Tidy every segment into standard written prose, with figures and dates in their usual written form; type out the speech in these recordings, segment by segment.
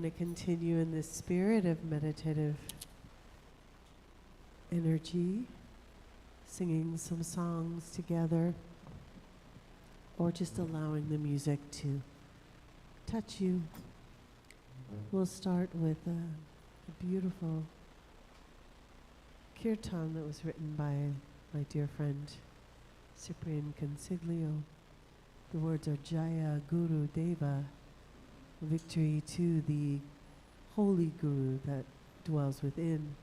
going to continue in this spirit of meditative energy, singing some songs together, or just allowing the music to touch you. We'll start with a beautiful kirtan that was written by my dear friend Cyprian Consiglio. The words are Jaya Guru Deva, victory to the holy Guru that dwells within.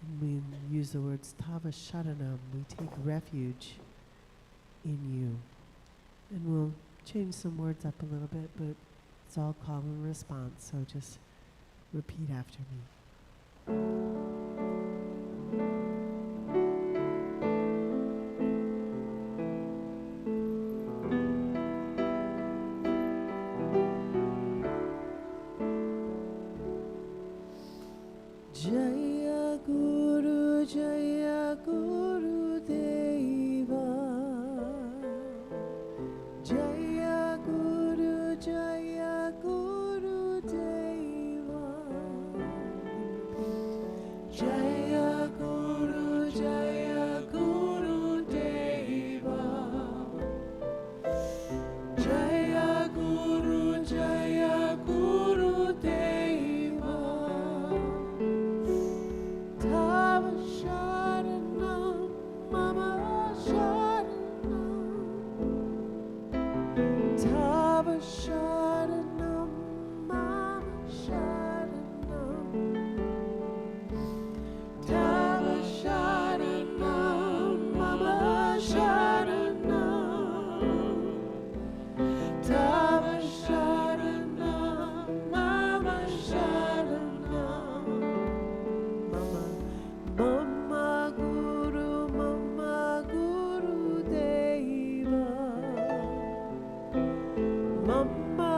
And we use the words Tava Sharanam, we take refuge in you. And we'll change some words up a little bit, but it's all call and response, so just repeat after me. Jaya Guru Deva, Jaya Guru Deva, Jaya Guru Deva, Jaya Guru Deva. Tava Sharanam, Mama Sharanam. Tava Sharanam, Mama Sharanam. Tava Sharanam, Mama Sharanam. Tava Sharanam, Mama Sharanam. Mama Guru Deva, Mama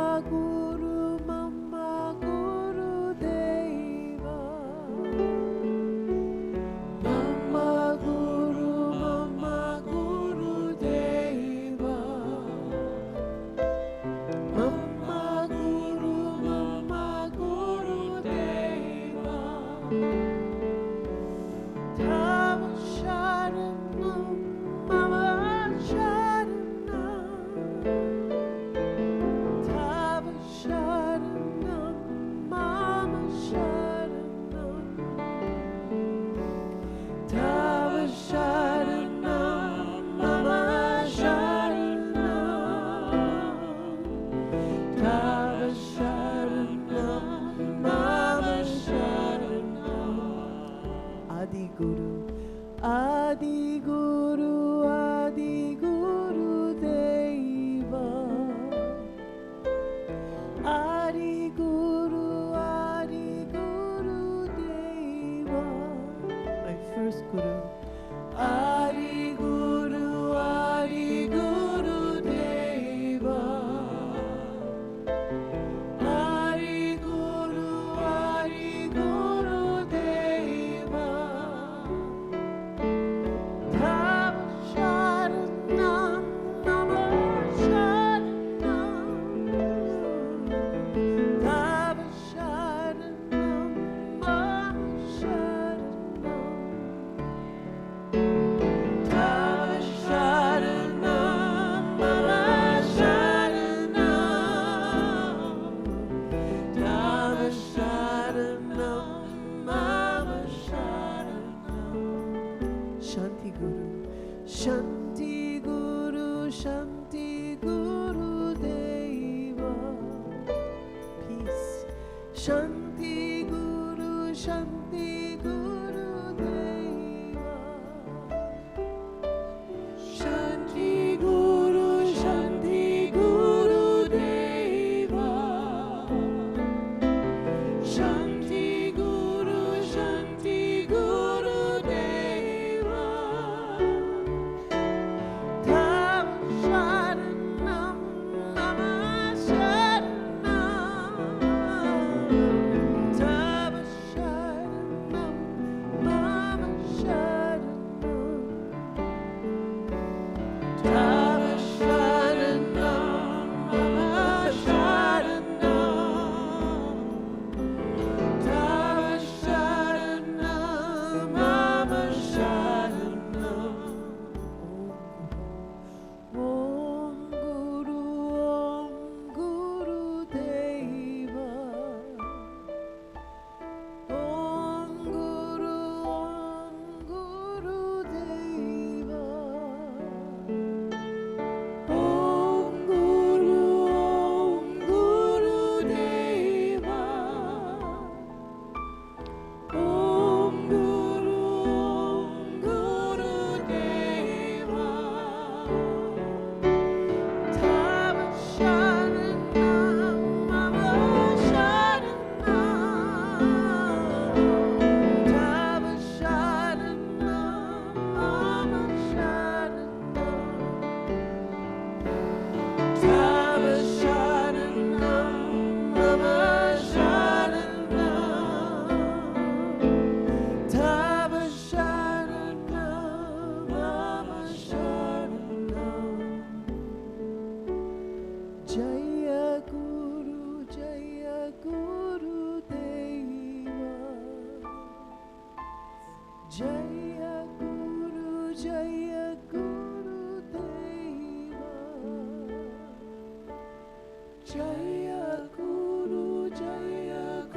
Guru Deva, Mama Guru Deva, Mama Guru Deva. Tava Sharanam, Mama Sharanam. Tava Sharanam, Mama Sharanam. Tava Sharanam, Mama Sharanam. Tava Sharanam, Mama Sharanam. Adi Guru, Adi Guru, Adi Guru Deva, Adi Guru Deva, my first Guru. Adi Guru Deva, Adi Guru Deva. Tava Sharanam, Mama Sharanam. Tava Sharanam, Mama Sharanam. Tava Sharanam, Mama Sharanam. Tava Sharanam, Mama Sharanam. Shanti Guru, Shanti Guru, Shanti Guru Deva. Peace. Shanti Guru Deva. Shanti Guru Deva. Shanti Guru Deva. Tava Sharanam, Mama Sharanam. Tava Sharanam, Jaya Guru Deva. Jaya Guru Deva.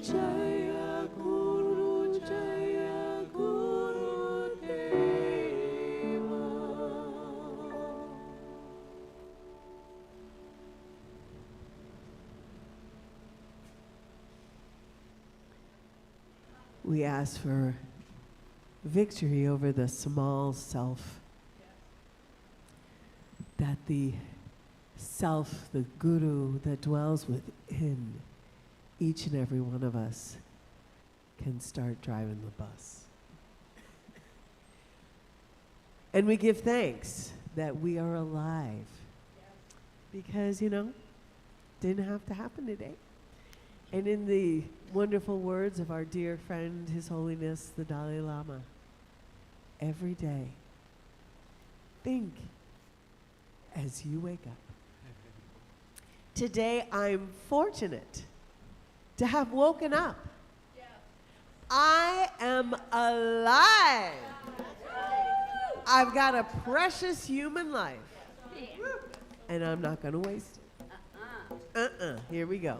Jaya Guru Deva. We ask for victory over the small self. That the self, the guru that dwells within each and every one of us can start driving the bus. And we give thanks that we are alive. Because, didn't have to happen today. And in the wonderful words of our dear friend, His Holiness, the Dalai Lama, every day, think as you wake up. Today, I'm fortunate to have woken up. Yeah. I am alive. I've got a precious human life. And I'm not going to waste it. Here we go.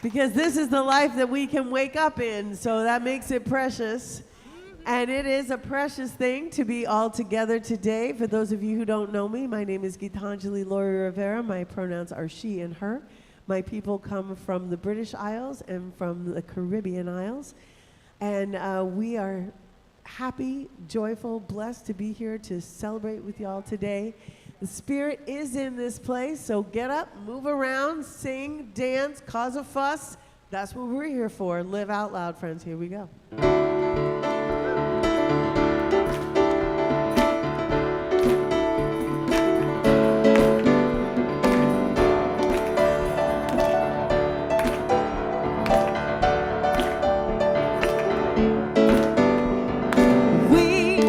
Because this is the life that we can wake up in, so that makes it precious. And it is a precious thing to be all together today. For those of you who don't know me, my name is Gitanjali Laurie Rivera. My pronouns are she and her. My people come from the British Isles and from the Caribbean Isles. And we are happy, joyful, blessed to be here to celebrate with y'all today. The Spirit is in this place, so get up, move around, sing, dance, cause a fuss. That's what we're here for. Live out loud, friends. Here we go. We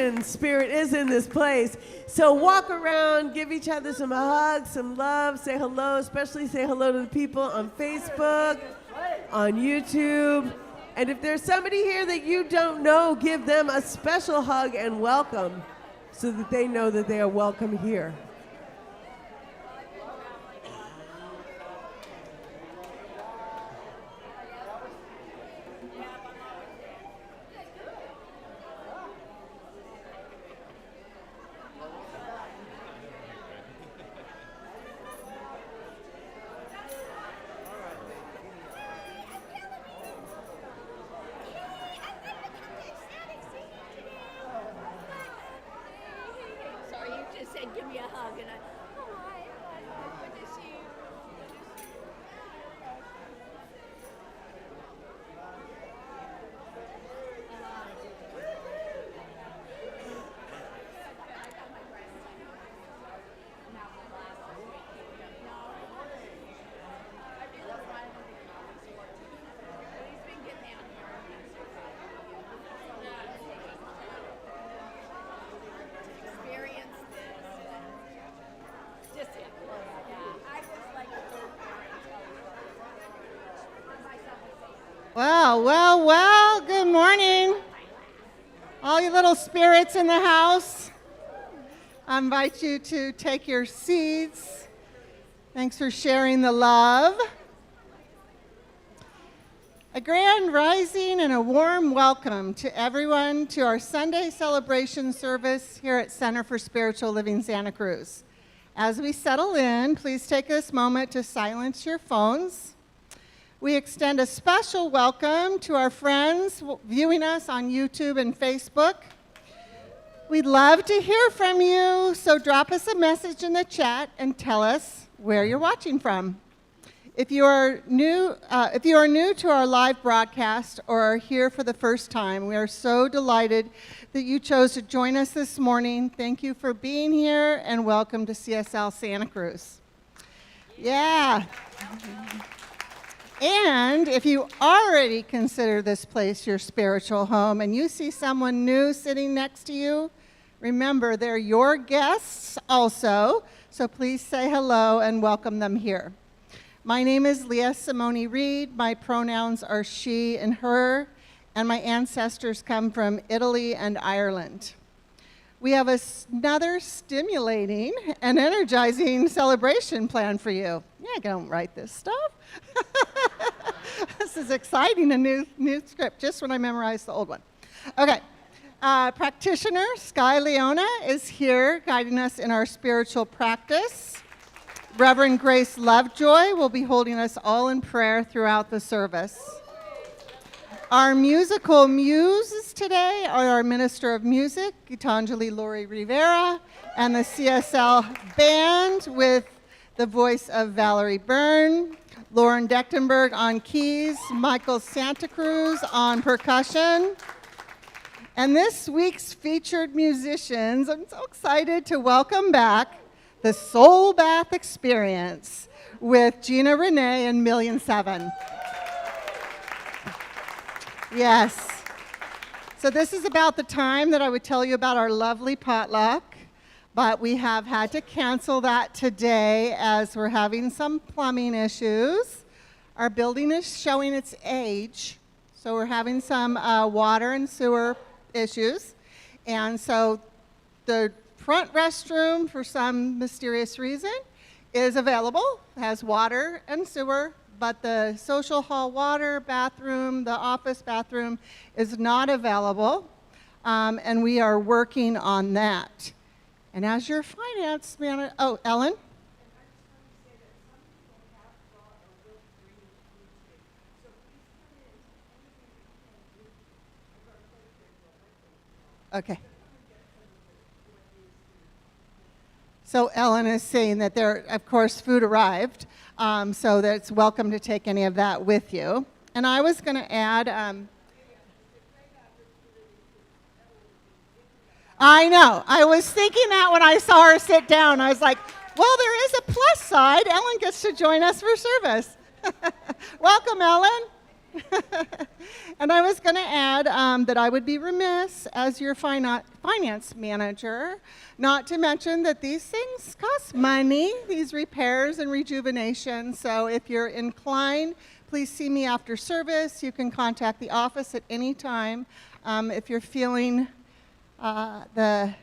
celebration spirit is in this place. So walk around, give each other some hugs, some love, say hello, especially say hello to the people on Facebook, on YouTube. And if there's somebody here that you don't know, give them a special hug and welcome so that they know that they are welcome here. Give me a hug and hi, good to see you. Well, good morning. All you little spirits in the house, I invite you to take your seats. Thanks for sharing the love. A grand rising and a warm welcome to everyone to our Sunday celebration service here at Center for Spiritual Living Santa Cruz. As we settle in, please take this moment to silence your phones. We extend a special welcome to our friends viewing us on YouTube and Facebook. We'd love to hear from you, so drop us a message in the chat and tell us where you're watching from. If you are new to our live broadcast or are here for the first time, we are so delighted that you chose to join us this morning. Thank you for being here and welcome to CSL Santa Cruz. Yeah. And if you already consider this place your spiritual home and you see someone new sitting next to you, remember they're your guests also, so please say hello and welcome them here. My name is Leah Simone Reed. My pronouns are she and her, and my ancestors come from Italy and Ireland. We have another stimulating and energizing celebration planned for you. Yeah, I don't write this stuff. This is exciting, a new script, just when I memorized the old one. Okay, practitioner Sky Leona is here guiding us in our spiritual practice. Reverend Grace Lovejoy will be holding us all in prayer throughout the service. Our musical muses today are our Minister of Music, Gitanjali Lori Rivera, and the CSL Band with the voice of Valerie Byrne, Lauren Dechtenberg on keys, Michael Santa Cruz on percussion. And this week's featured musicians, I'm so excited to welcome back the Soul Bath Experience with Gina Renee and Million7. Yes. So this is about the time that I would tell you about our lovely potluck, but we have had to cancel that today as we're having some plumbing issues. Our building is showing its age, so we're having some water and sewer issues. And so the front restroom, for some mysterious reason, is available. It has water and sewer, but the social hall water bathroom, the office bathroom, is not available, and we are working on that. And as your finance manager, Ellen? Okay. So Ellen is saying that there, of course, food arrived, so that it's welcome to take any of that with you. And I was going to add, I know, I was thinking that when I saw her sit down. I was like, well, there is a plus side. Ellen gets to join us for service. Welcome, Ellen. And I was going to add that I would be remiss as your finance manager, not to mention that these things cost money, these repairs and rejuvenation. So if you're inclined, please see me after service. You can contact the office at any time if you're feeling the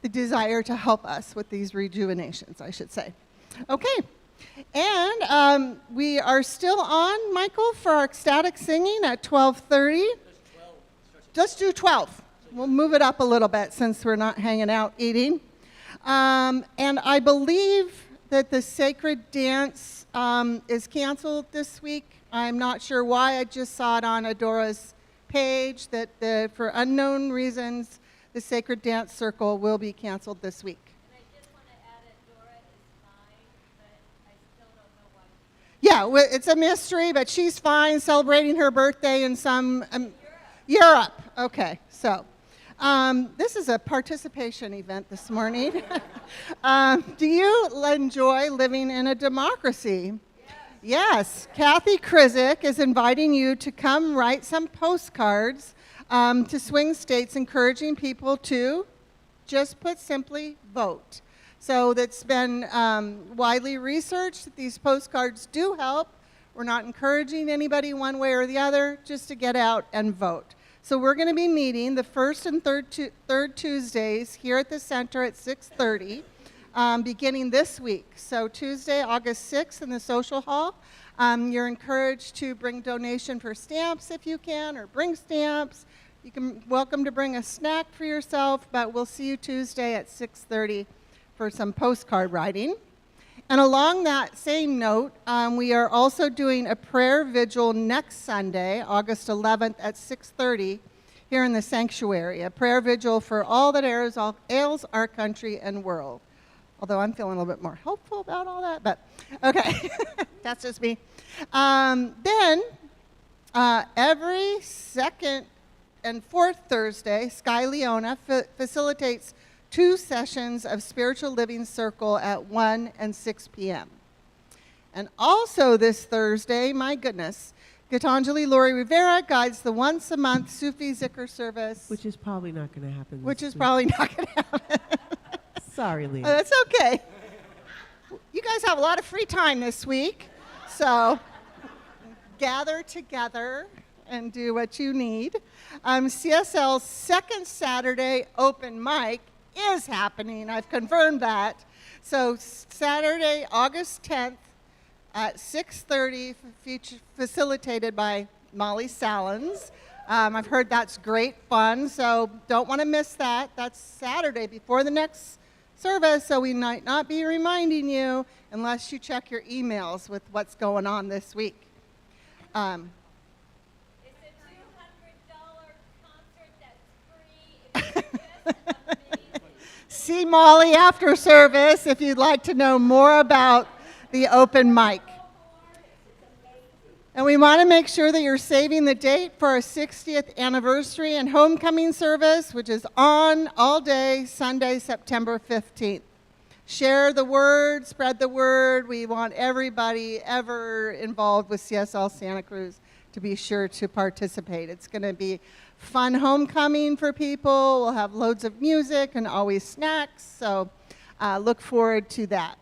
desire to help us with these rejuvenations, I should say. Okay. And we are still on, Michael, for our ecstatic singing at 12:30. Let's do 12. We'll move it up a little bit since we're not hanging out eating. And I believe that the sacred dance is canceled this week. I'm not sure why. I just saw it on Adora's page that for unknown reasons, the sacred dance circle will be canceled this week. Yeah, it's a mystery, but she's fine, celebrating her birthday in some Europe. Okay, so this is a participation event this morning. Do you enjoy living in a democracy? Yes. Kathy Krizik is inviting you to come write some postcards to swing states, encouraging people to just put simply vote. So that's been widely researched that these postcards do help. We're not encouraging anybody one way or the other, just to get out and vote. So we're going to be meeting the first and third Tuesdays here at the center at 6:30, beginning this week. So Tuesday, August 6th in the social hall. You're encouraged to bring donation for stamps if you can, or bring stamps. You can welcome to bring a snack for yourself, but we'll see you Tuesday at 6:30. For some postcard writing. And along that same note, we are also doing a prayer vigil next Sunday, August 11th at 6:30 here in the sanctuary, a prayer vigil for all that ails our country and world. Although I'm feeling a little bit more hopeful about all that, but okay, that's just me. Then every second and fourth Thursday, Sky Leona facilitates 2 sessions of Spiritual Living Circle at 1 and 6 p.m. And also this Thursday, my goodness, Gitanjali Laurie Rivera guides the once-a-month Sufi Zikr service. Which is probably not going to happen Which this is week. probably not going to happen. Sorry, Lee. That's okay. You guys have a lot of free time this week, so gather together and do what you need. CSL's second Saturday open mic is happening. I've confirmed that. So Saturday, August 10th at 6:30, facilitated by Molly Salins. I've heard that's great fun, so don't want to miss that. That's Saturday before the next service, so we might not be reminding you unless you check your emails with what's going on this week. It's a $200 concert that's free if you just come in. See Molly after service if you'd like to know more about the open mic. And we want to make sure that you're saving the date for our 60th anniversary and homecoming service, which is on all day, Sunday, September 15th. Share the word, spread the word. We want everybody ever involved with CSL Santa Cruz to be sure to participate. It's going to be fun homecoming for people. We'll have loads of music and always snacks, so look forward to that.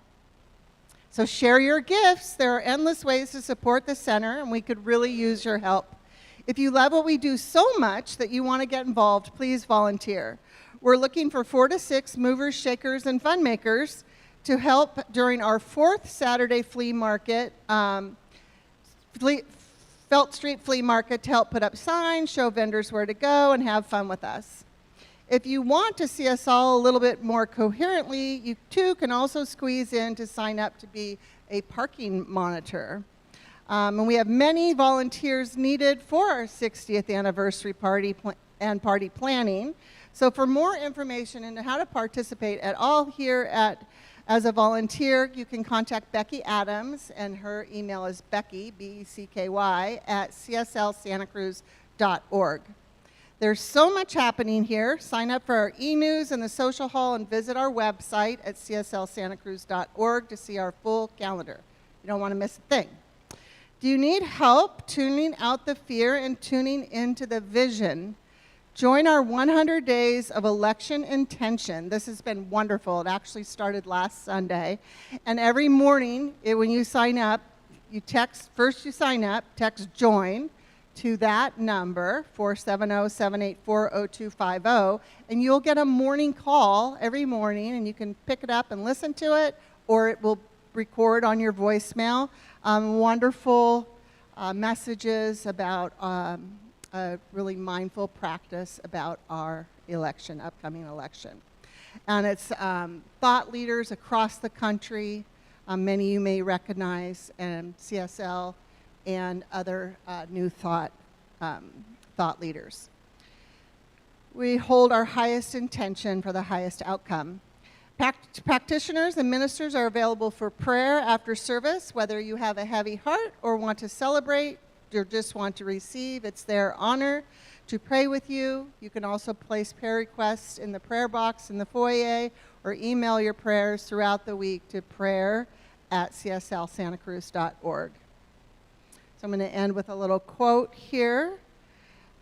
So share your gifts. There are endless ways to support the center, and we could really use your help. If you love what we do so much that you want to get involved, please volunteer. We're looking for 4 to 6 movers, shakers, and fun makers to help during our 4th Saturday flea market, Felt Street Flea Market, to help put up signs, show vendors where to go, and have fun with us. If you want to see us all a little bit more coherently, you too can also squeeze in to sign up to be a parking monitor. And we have many volunteers needed for our 60th anniversary party and party planning. So for more information into how to participate at all here as a volunteer, you can contact Becky Adams, and her email is Becky, B-E-C-K-Y, at cslsantacruz.org. There's so much happening here. Sign up for our e-news in the social hall and visit our website at cslsantacruz.org to see our full calendar. You don't want to miss a thing. Do you need help tuning out the fear and tuning into the vision? Join our 100 days of election intention. This has been wonderful. It actually started last Sunday. And every morning, when you sign up, first you sign up, text JOIN to that number, 470-784-0250, and you'll get a morning call every morning, and you can pick it up and listen to it, or it will record on your voicemail. Wonderful messages about a really mindful practice about our upcoming election. And it's thought leaders across the country, many you may recognize, and CSL and other new thought leaders. We hold our highest intention for the highest outcome. Practitioners and ministers are available for prayer after service, whether you have a heavy heart or want to celebrate or just want to receive. It's their honor to pray with you. You can also place prayer requests in the prayer box in the foyer or email your prayers throughout the week to prayer@cslsantacruz.org. So I'm going to end with a little quote here.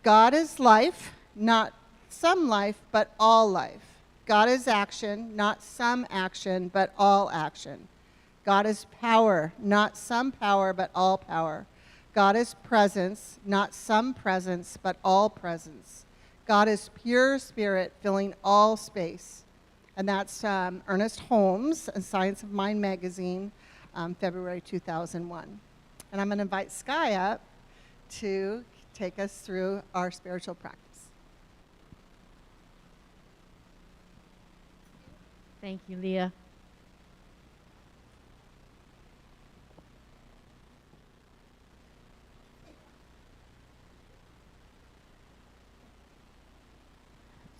God is life, not some life, but all life. God is action, not some action, but all action. God is power, not some power, but all power. God is presence, not some presence, but all presence. God is pure spirit, filling all space. And that's Ernest Holmes, in Science of Mind magazine, February 2001. And I'm going to invite Sky up to take us through our spiritual practice. Thank you, Leah.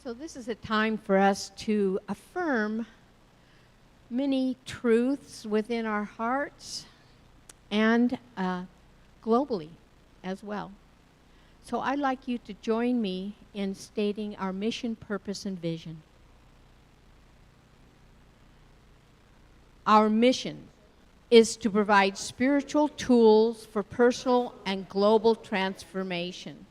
So this is a time for us to affirm many truths within our hearts and globally as well. So I'd like you to join me in stating our mission, purpose, and vision. Our mission is to provide spiritual tools for personal and global transformation.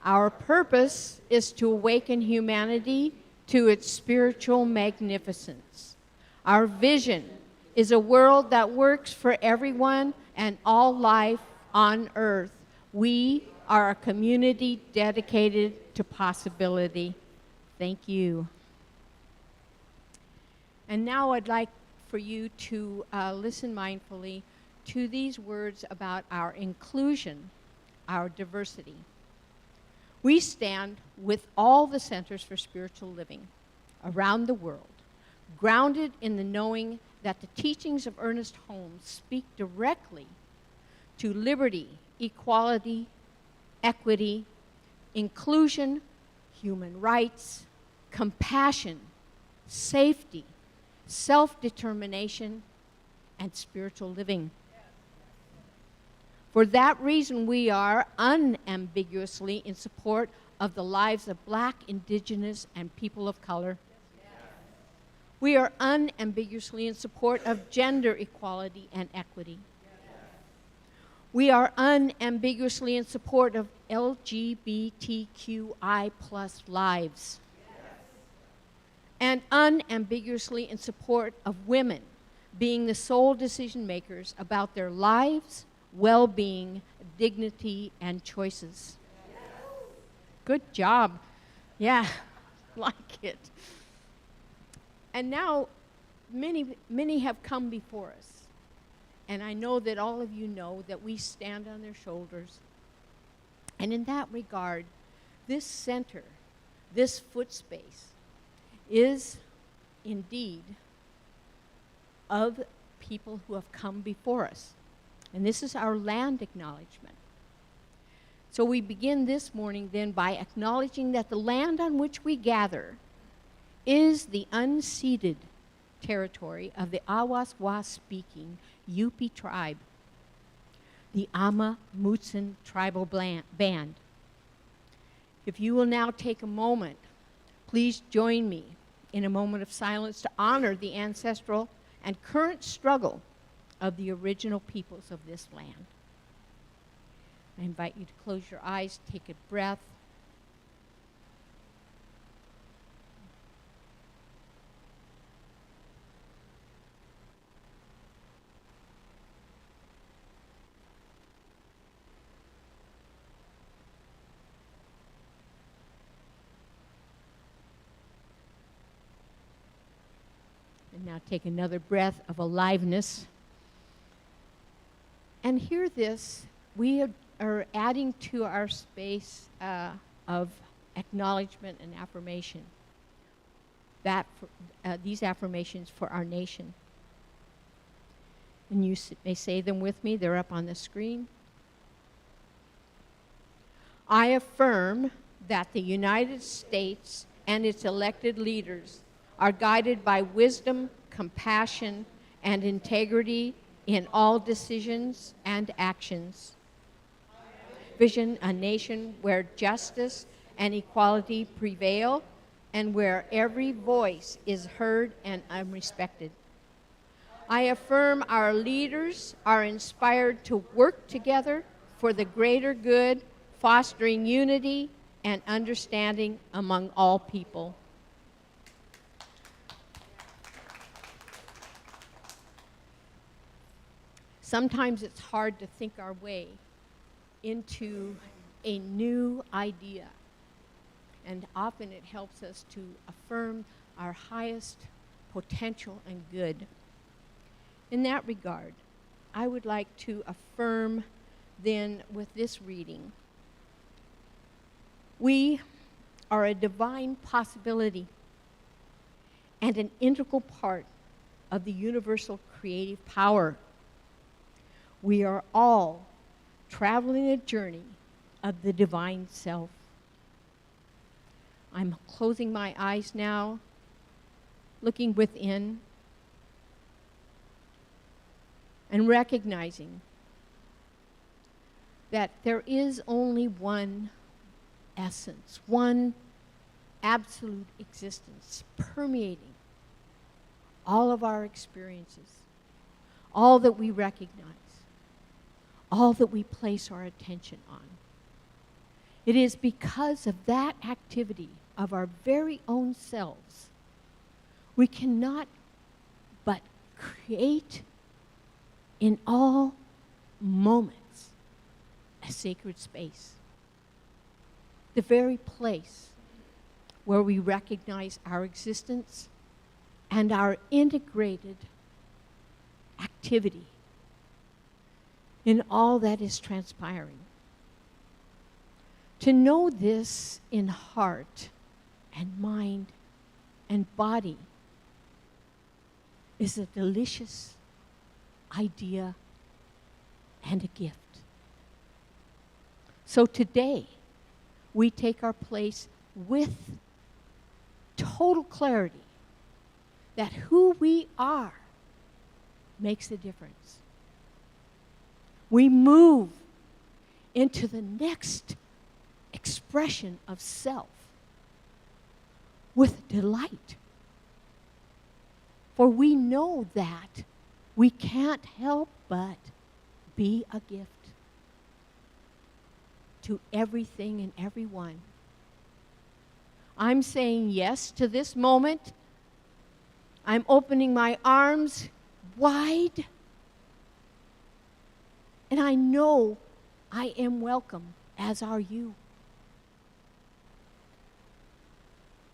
Our purpose is to awaken humanity to its spiritual magnificence. Our vision is a world that works for everyone and all life on earth. We are a community dedicated to possibility. Thank you. And now I'd like for you to listen mindfully to these words about our inclusion, our diversity. We stand with all the centers for spiritual living around the world, grounded in the knowing that the teachings of Ernest Holmes speak directly to liberty, equality, equity, inclusion, human rights, compassion, safety, self-determination, and spiritual living. For that reason, we are unambiguously in support of the lives of Black, Indigenous, and people of color. We are unambiguously in support of gender equality and equity. We are unambiguously in support of LGBTQI+ lives. And unambiguously in support of women being the sole decision makers about their lives, well-being, dignity, and choices. Good job. Yeah, like it. And now, many have come before us. And I know that all of you know that we stand on their shoulders. And in that regard, this center, this foot space, is indeed of people who have come before us. And this is our land acknowledgement. So we begin this morning then by acknowledging that the land on which we gather is the unceded territory of the Awaswa-speaking Yupi tribe, the Ama Mutsun tribal band. If you will now take a moment, please join me in a moment of silence to honor the ancestral and current struggle of the original peoples of this land. I invite you to close your eyes, take a breath. And now take another breath of aliveness. And hear this, we are adding to our space of acknowledgement and affirmation. These affirmations for our nation. And you may say them with me, they're up on the screen. I affirm that the United States and its elected leaders are guided by wisdom, compassion, and integrity in all decisions and actions. Vision a nation where justice and equality prevail and where every voice is heard and respected. I affirm our leaders are inspired to work together for the greater good, fostering unity and understanding among all people. Sometimes it's hard to think our way into a new idea, and often it helps us to affirm our highest potential and good. In that regard, I would like to affirm then with this reading. We are a divine possibility and an integral part of the universal creative power. We are all traveling a journey of the divine self. I'm closing my eyes now, looking within, and recognizing that there is only one essence, one absolute existence permeating all of our experiences, all that we recognize, all that we place our attention on. It is because of that activity of our very own selves, we cannot but create in all moments a sacred space. The very place where we recognize our existence and our integrated activity in all that is transpiring. To know this in heart and mind and body is a delicious idea and a gift. So today, we take our place with total clarity that who we are makes a difference. We move into the next expression of self with delight. For we know that we can't help but be a gift to everything and everyone. I'm saying yes to this moment. I'm opening my arms wide. And I know I am welcome, as are you.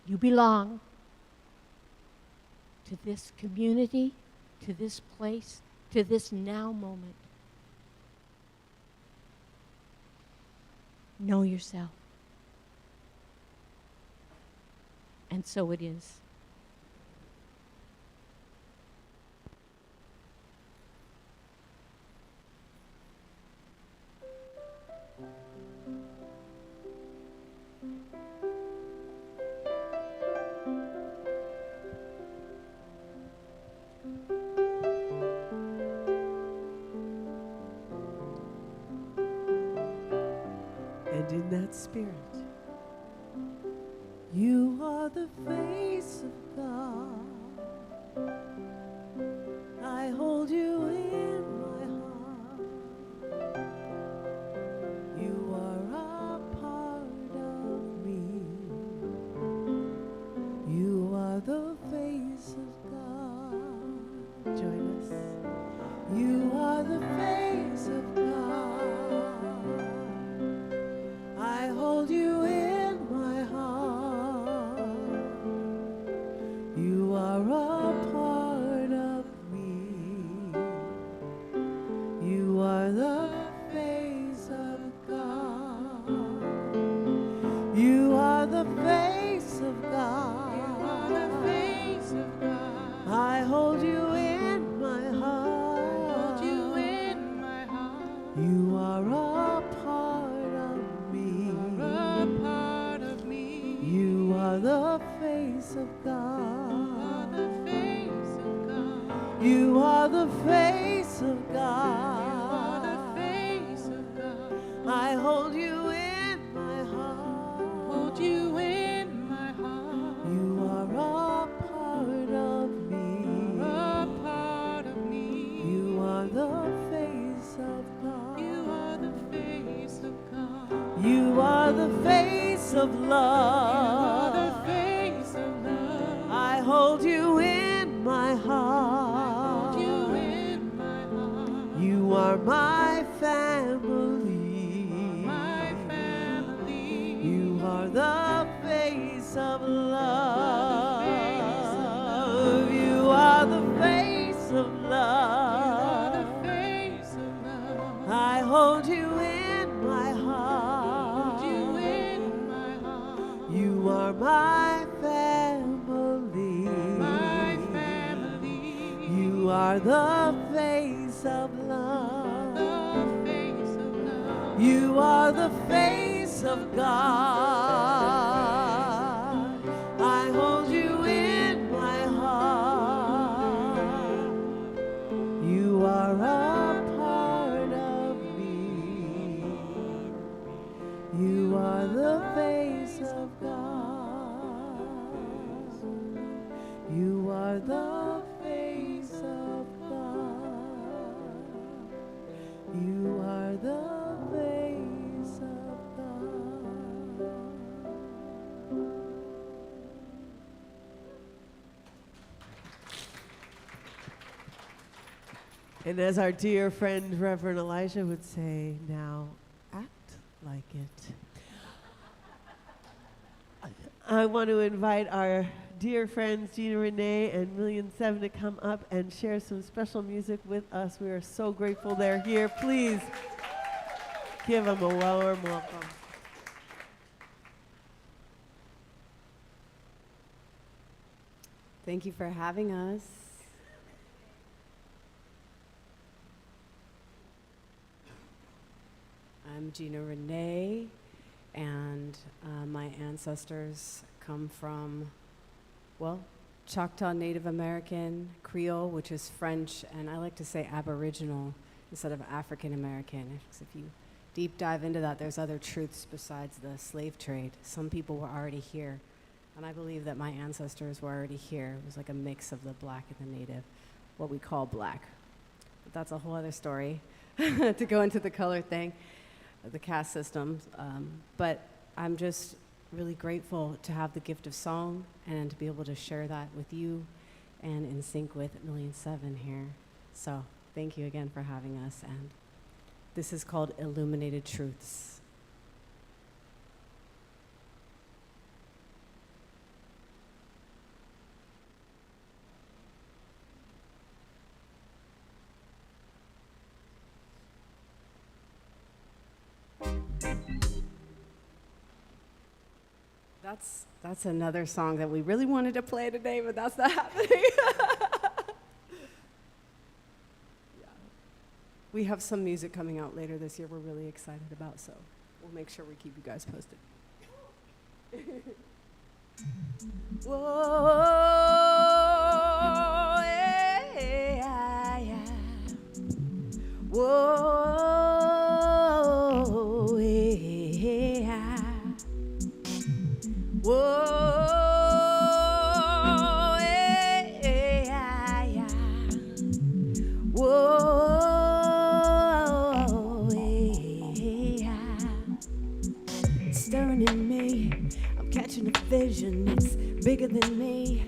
You belong to this community, to this place, to this now moment. Know yourself. And so it is. And in that spirit, you are the face of God. I hold you in my heart. join us. You are the face of God. I hold you in my heart. You are a part of me. You are the face of God. You are the face of God. You are the face of God. I hold you in my heart. I hold you in my heart. You are a part of me. You are a part of me. You are the face of God. You are the face of God. You are the face of God. I hold you in my heart. Hold you in my heart. You are a part of me. You are a part of me. You are the face of God. You are the face of God. You are the face of love. You are the face of love. I hold you in my heart. I hold you in my heart. You are my family. My family. You are the face of love. You are the face of love. You are the face of love. I hold you in my heart. Hold you in my heart. You are my family. My family. You are the face of love. The face of love. You are the face of God. I hold you in my heart. You are a part of me. You are the face of God. You are the face of God. You are the face of God. And as our dear friend Reverend Elijah would say, now act like it. I want to invite our dear friends Gina Renee and Million7 to come up and share some special music with us. We are so grateful they're here. Please give them a warm welcome. Thank you for having us. I'm Gina Renee, and my ancestors come from, well, Choctaw Native American, Creole, which is French, and I like to say Aboriginal instead of African American. Because if you deep dive into that, there's other truths besides the slave trade. Some people were already here, and I believe that my ancestors were already here. It was like a mix of the black and the native, what we call black. But that's a whole other story to go into the color thing, the caste system. But I'm just really grateful to have the gift of song and to be able to share that with you and in sync with Million7 here. So thank you again for having us. And this is called Illuminated Truths. That's another song that we really wanted to play today, but that's not happening. Yeah. We have some music coming out later this year we're really excited about, so we'll make sure we keep you guys posted. Whoa, yeah, yeah. Whoa, yeah. Whoa, yeah, yeah. Whoa, yeah. Stirring in me, I'm catching a vision. It's bigger than me.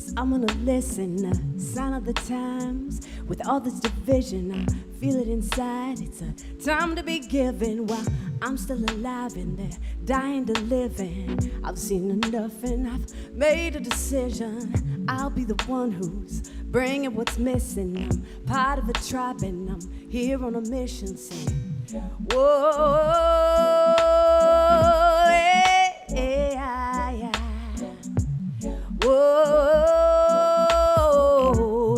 'cause I'm gonna listen. The sign of the times, with all this division, I feel it inside. It's a time to be given while I'm still alive and they're dying to live in. I've seen enough and I've made a decision. I'll be the one who's bringing what's missing. I'm part of a tribe and I'm here on a mission saying, whoa, yeah, yeah. Whoa,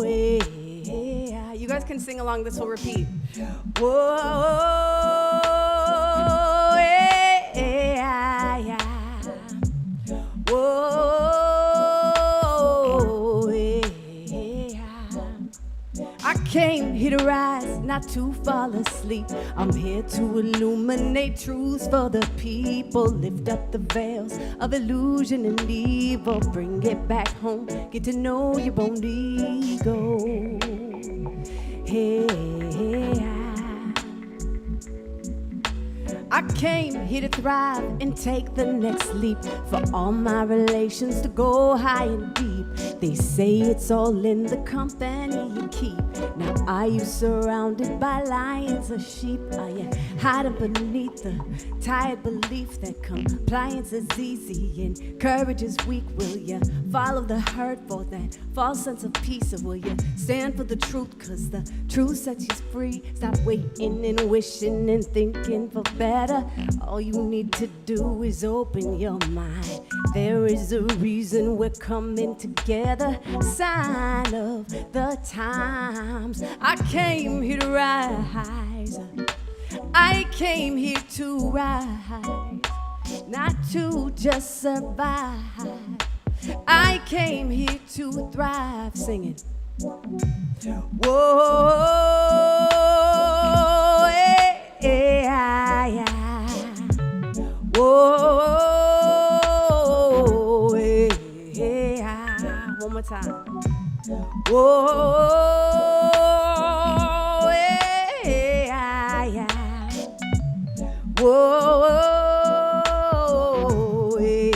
yeah. You guys can sing along, this will repeat. Whoa, yeah, yeah. Whoa, yeah. I came here to rise, not to fall asleep. I'm here to illuminate truths for the people. Lift up the veils of illusion and evil. Bring it back home. Get to know your own ego. Hey, I came here to thrive and take the next leap. For all my relations to go high and deep. They say it's all in the company you keep. Now are you surrounded by lions or sheep? Are you hiding beneath the tired belief that compliance is easy and courage is weak? Will you follow the hurt for that false sense of peace? Or will you stand for the truth? 'Cause the truth sets you free. Stop waiting and wishing and thinking for better. All you need to do is open your mind. There is a reason we're coming together. Sign of the times. I came here to rise. I came here to rise, not to just survive. I came here to thrive, singing. Whoa, yeah, yeah. Whoa, yeah. One more time. Whoa, yeah, yeah. Whoa, yeah.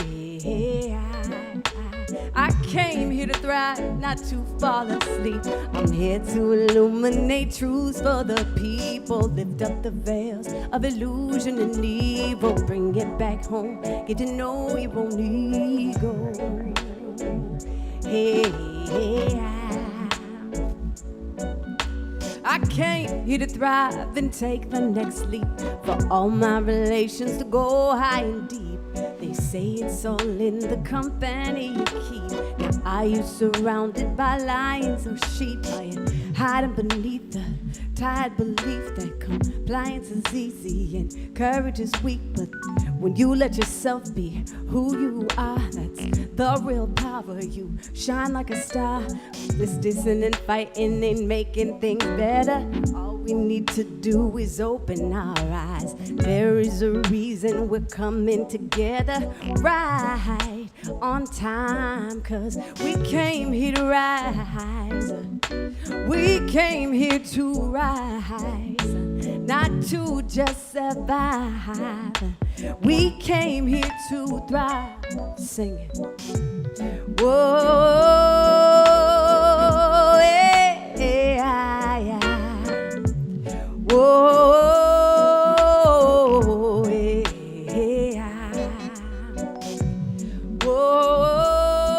I came here to thrive, not to fall asleep. I'm here to illuminate truths for the people. Lift up the veils of illusion and evil. Bring it back home. Get to know your own ego. Hey, I came here to thrive and take the next leap. For all my relations to go high and deep. They say it's all in the company you keep. Now are you surrounded by lions or sheep? Are you hiding beneath the tired belief that compliance is easy and courage is weak? But when you let yourself be who you are, that's the real power. You shine like a star. Resisting and fighting ain't making things better. All we need to do is open our eyes. There is a reason we're coming together right on time. 'Cause we came here to rise. We came here to rise, not to just survive. We came here to thrive, singing. Whoa, yeah, yeah. Whoa, yeah. Whoa,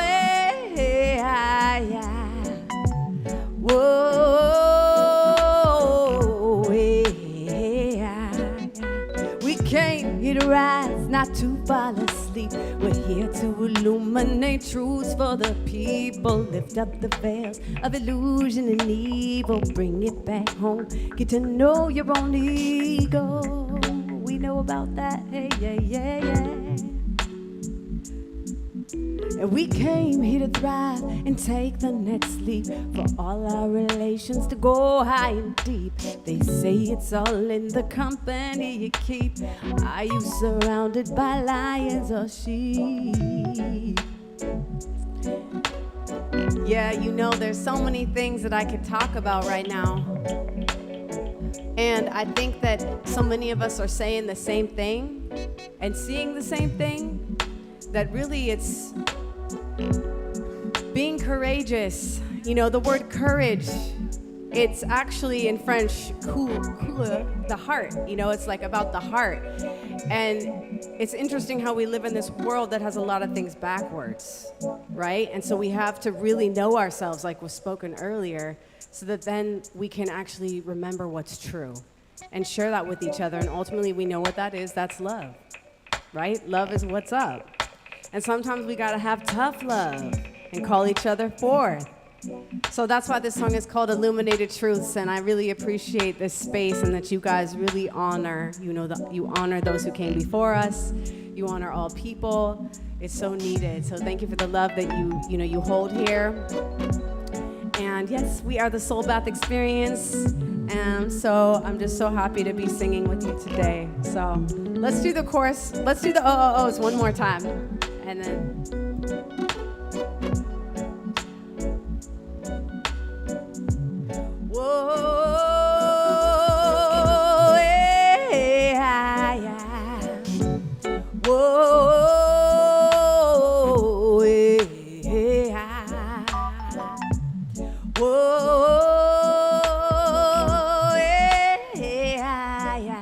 yeah. Whoa, yeah. We came here to rise, not to fall asleep. We're here to illuminate truths for the people. Lift up the veils of illusion and evil. Bring it back home. Get to know your own ego. We know about that. Hey, yeah, yeah, yeah. And we came here to thrive and take the next leap. For all our relations to go high and deep. They say it's all in the company you keep. Are you surrounded by lions or sheep? Yeah, you know, there's so many things that I could talk about right now. And I think that so many of us are saying the same thing and seeing the same thing, that really it's courageous. You know, the word courage, it's actually in French, the heart. You know, it's like about the heart. And it's interesting how we live in this world that has a lot of things backwards, right? And so we have to really know ourselves, like was spoken earlier, so that then we can actually remember what's true and share that with each other. And ultimately, we know what that is. That's love, right? Love is what's up. And sometimes we gotta have tough love and call each other forth. So that's why this song is called Illuminated Truths, and I really appreciate this space and that you guys really honor, you honor those who came before us, you honor all people. It's so needed. So thank you for the love that you hold here. And yes, we are the Soul Bath Experience, and so I'm just so happy to be singing with you today. So let's do the chorus, let's do the oh-oh-ohs one more time, and then... Whoa, yeah, yeah. Whoa, yeah. Whoa, yeah, yeah.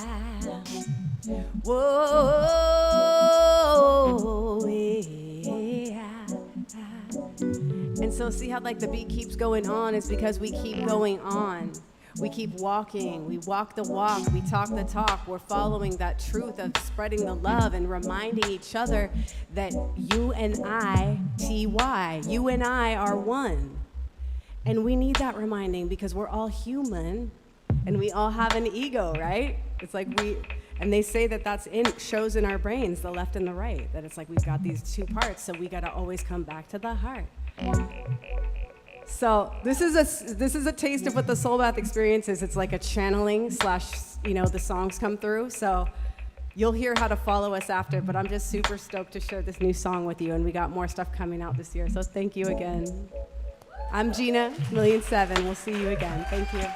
Whoa, yeah. And so see how like the beat keeps going on is because we keep going on. We keep walking, we walk the walk, we talk the talk. We're following that truth of spreading the love and reminding each other that you and I, T-Y, you and I are one. And we need that reminding because we're all human and we all have an ego, right? It's like and they say that shows in our brains, the left and the right, that it's like we've got these two parts, so we gotta always come back to the heart. So this is a taste of what the Soul Bath experience is. It's like a channeling / the songs come through. So you'll hear how to follow us after, but I'm just super stoked to share this new song with you, and we got more stuff coming out this year. So thank you again. I'm Gina, 1,000,007. We'll see you again. Thank you.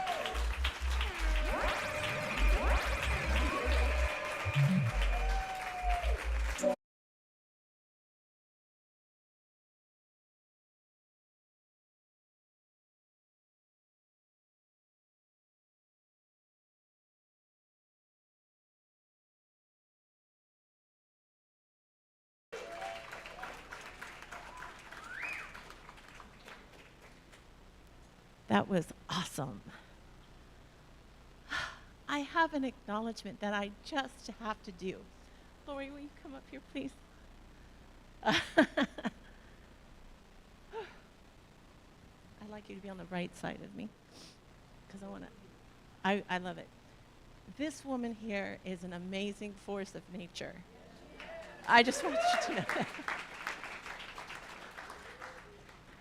That was awesome. I have an acknowledgement that I just have to do. Lori, will you come up here, please? I'd like you to be on the right side of me, because I love it. This woman here is an amazing force of nature. I just want you to know that.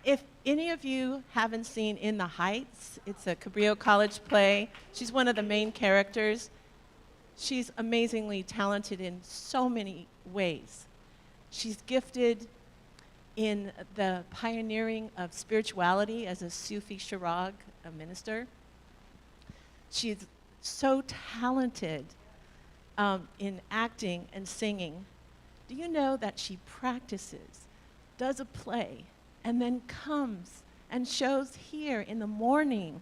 If any of you haven't seen In the Heights, it's a Cabrillo College play. She's one of the main characters. She's amazingly talented in so many ways. She's gifted in the pioneering of spirituality as a Sufi Shirag, a minister. She's so talented in acting and singing. Do you know that she practices, does a play, and then comes and shows here in the morning,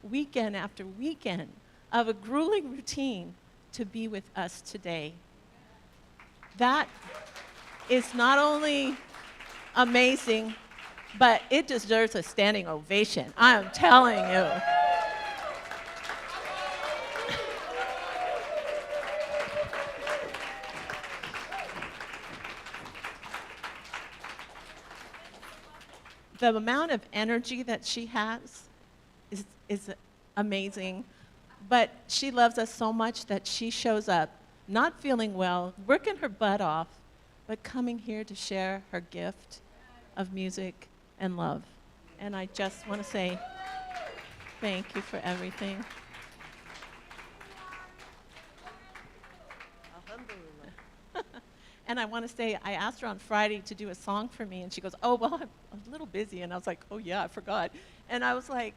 weekend after weekend, of a grueling routine to be with us today? That is not only amazing, but it deserves a standing ovation. I am telling you. The amount of energy that she has is amazing, but she loves us so much that she shows up, not feeling well, working her butt off, but coming here to share her gift of music and love. And I just want to say thank you for everything. And I want to say, I asked her on Friday to do a song for me, and she goes, oh, well, I'm a little busy. And I was like, oh, yeah, I forgot. And I was like,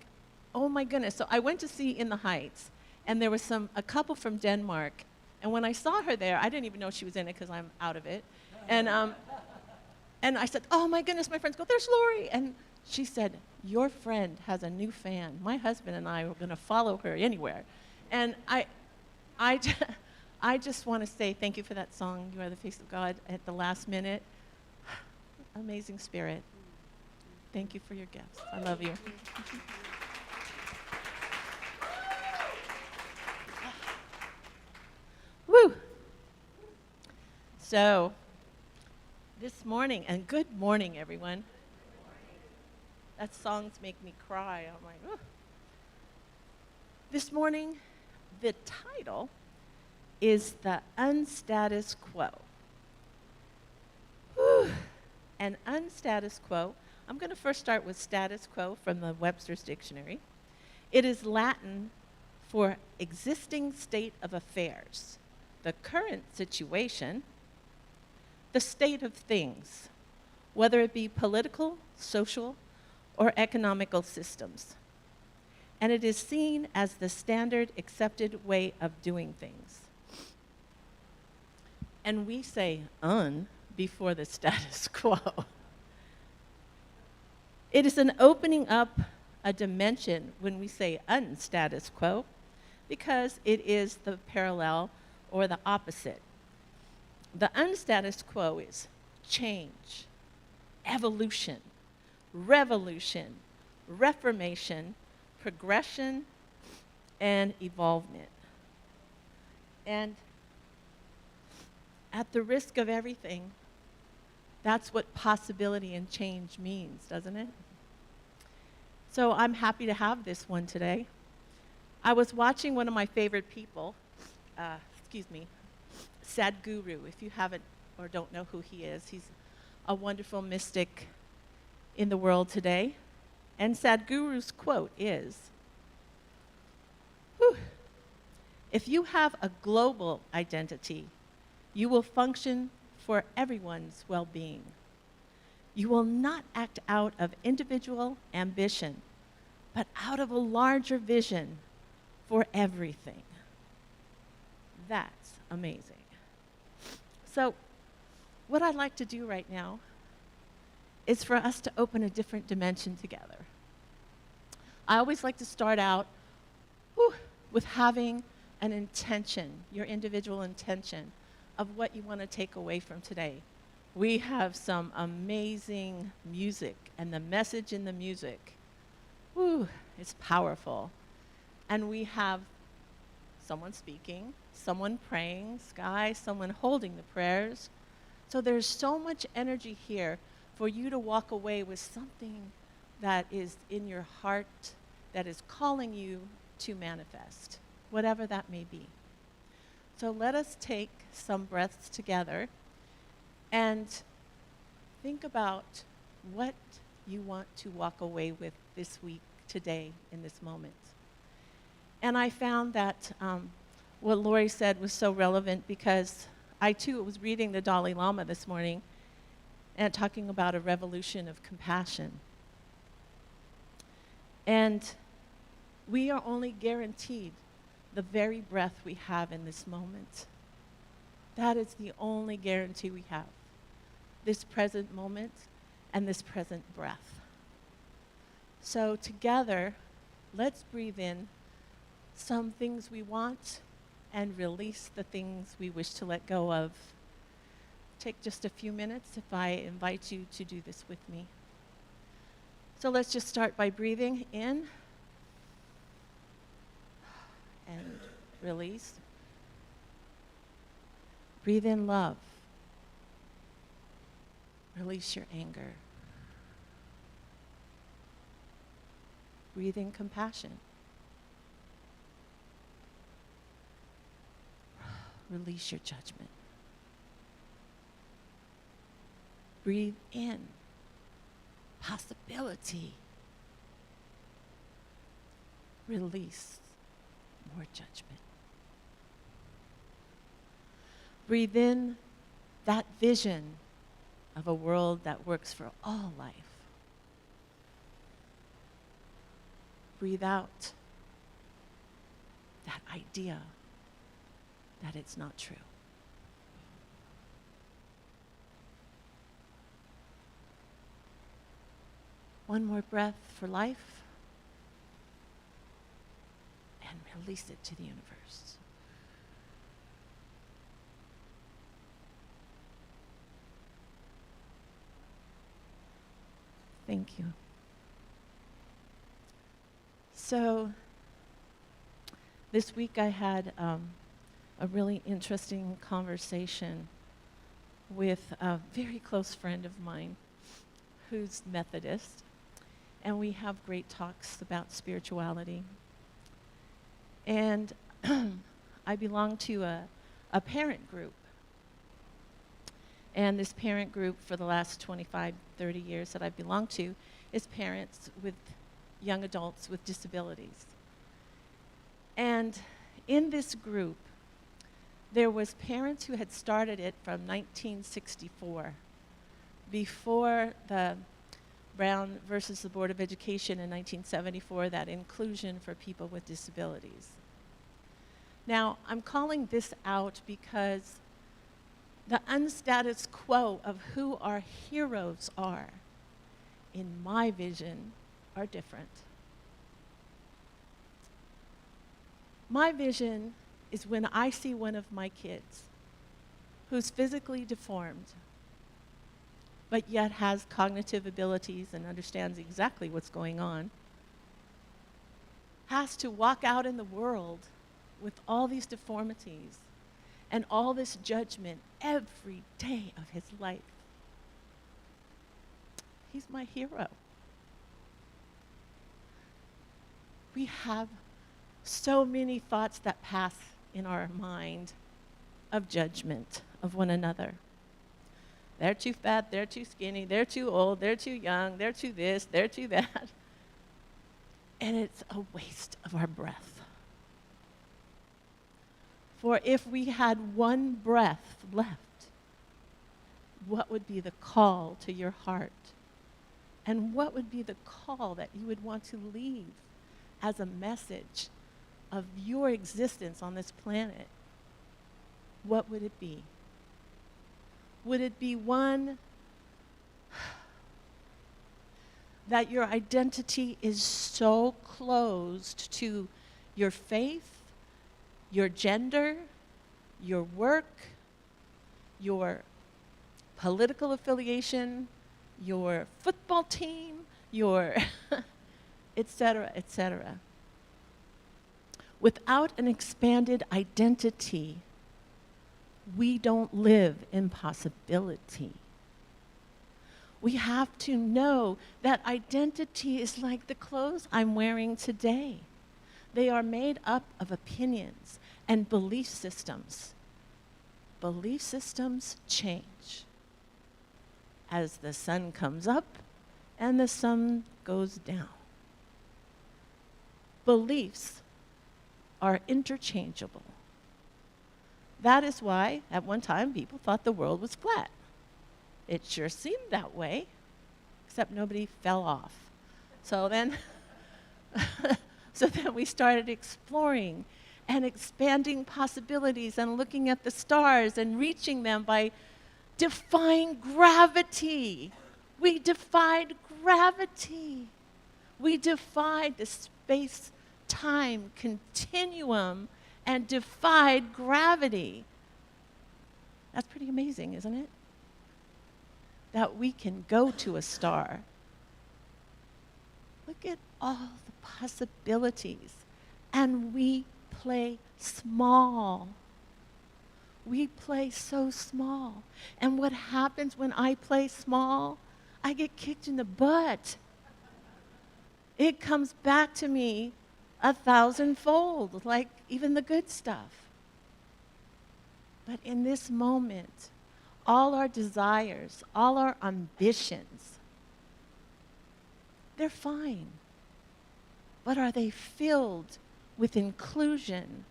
oh, my goodness. So I went to see In the Heights, and there was a couple from Denmark. And when I saw her there, I didn't even know she was in it because I'm out of it. And I said, oh, my goodness, my friends go, there's Lori. And She said, your friend has a new fan. My husband and I are going to follow her anywhere. And I, I just want to say thank you for that song, You Are the Face of God, at the last minute. Amazing spirit. Thank you for your gifts. I love you. Woo! So, this morning, and good morning, everyone. That songs make me cry. I'm like, oh. This morning, the title is The Unstatus Quo. Whew. An unstatus quo. I'm going to first start with status quo from the Webster's Dictionary. It is Latin for existing state of affairs, the current situation, the state of things, whether it be political, social, or economical systems. And it is seen as the standard accepted way of doing things. And we say before the status quo. It is an opening up a dimension when we say unstatus quo, because it is the parallel or the opposite. The unstatus quo is change, evolution, revolution, reformation, progression, and evolvement. And at the risk of everything, that's what possibility and change means, doesn't it? So I'm happy to have this one today. I was watching one of my favorite people, Sadhguru. If you haven't or don't know who he is, he's a wonderful mystic in the world today. And Sadhguru's quote is, if you have a global identity, you will function for everyone's well-being. You will not act out of individual ambition, but out of a larger vision for everything. That's amazing. So, what I'd like to do right now is for us to open a different dimension together. I always like to start out with having an intention, your individual intention of what you want to take away from today. We have some amazing music, and the message in the music, it's powerful. And we have someone speaking, someone praying, someone holding the prayers. So there's so much energy here for you to walk away with something that is in your heart that is calling you to manifest, whatever that may be. So let us take some breaths together and think about what you want to walk away with this week, today, in this moment. And I found that what Lori said was so relevant, because I too was reading the Dalai Lama this morning and talking about a revolution of compassion. And we are only guaranteed the very breath we have in this moment. That is the only guarantee we have. This present moment and this present breath. So together, let's breathe in some things we want and release the things we wish to let go of. Take just a few minutes if I invite you to do this with me. So let's just start by breathing in and release. Breathe in love. Release your anger. Breathe in compassion. Release your judgment. Breathe in possibility. Release more judgment. Breathe in that vision of a world that works for all life. Breathe out that idea that it's not true. One more breath for life. And release it to the universe. Thank you. So, this week I had a really interesting conversation with a very close friend of mine who's Methodist, and we have great talks about spirituality. And I belong to a parent group. And this parent group for the last 25, 30 years that I've belonged to is parents with young adults with disabilities. And in this group, there was parents who had started it from 1964, before the Brown versus the Board of Education in 1974, that inclusion for people with disabilities. Now, I'm calling this out because the unstatus quo of who our heroes are, in my vision, are different. My vision is when I see one of my kids who's physically deformed, but yet has cognitive abilities and understands exactly what's going on, has to walk out in the world with all these deformities and all this judgment every day of his life. He's my hero. We have so many thoughts that pass in our mind of judgment of one another. They're too fat, they're too skinny, they're too old, they're too young, they're too this, they're too that. And it's a waste of our breath. For if we had one breath left, what would be the call to your heart? And what would be the call that you would want to leave as a message of your existence on this planet? What would it be? Would it be one that your identity is so closed to your faith, your gender, your work, your political affiliation, your football team, your et cetera. Without an expanded identity, we don't live in possibility. We have to know that identity is like the clothes I'm wearing today. They are made up of opinions and belief systems. Belief systems change as the sun comes up and the sun goes down. Beliefs are interchangeable. That is why, at one time, people thought the world was flat. It sure seemed that way, except nobody fell off. So then, we started exploring and expanding possibilities and looking at the stars and reaching them by defying gravity. We defied gravity. We defied the space-time continuum and defied gravity. That's pretty amazing, isn't it? That we can go to a star. Look at all the possibilities. And we play small. We play so small. And what happens when I play small? I get kicked in the butt. It comes back to me 1,000-fold, like even the good stuff. But in this moment, all our desires, all our ambitions, they're fine. But are they filled with inclusion?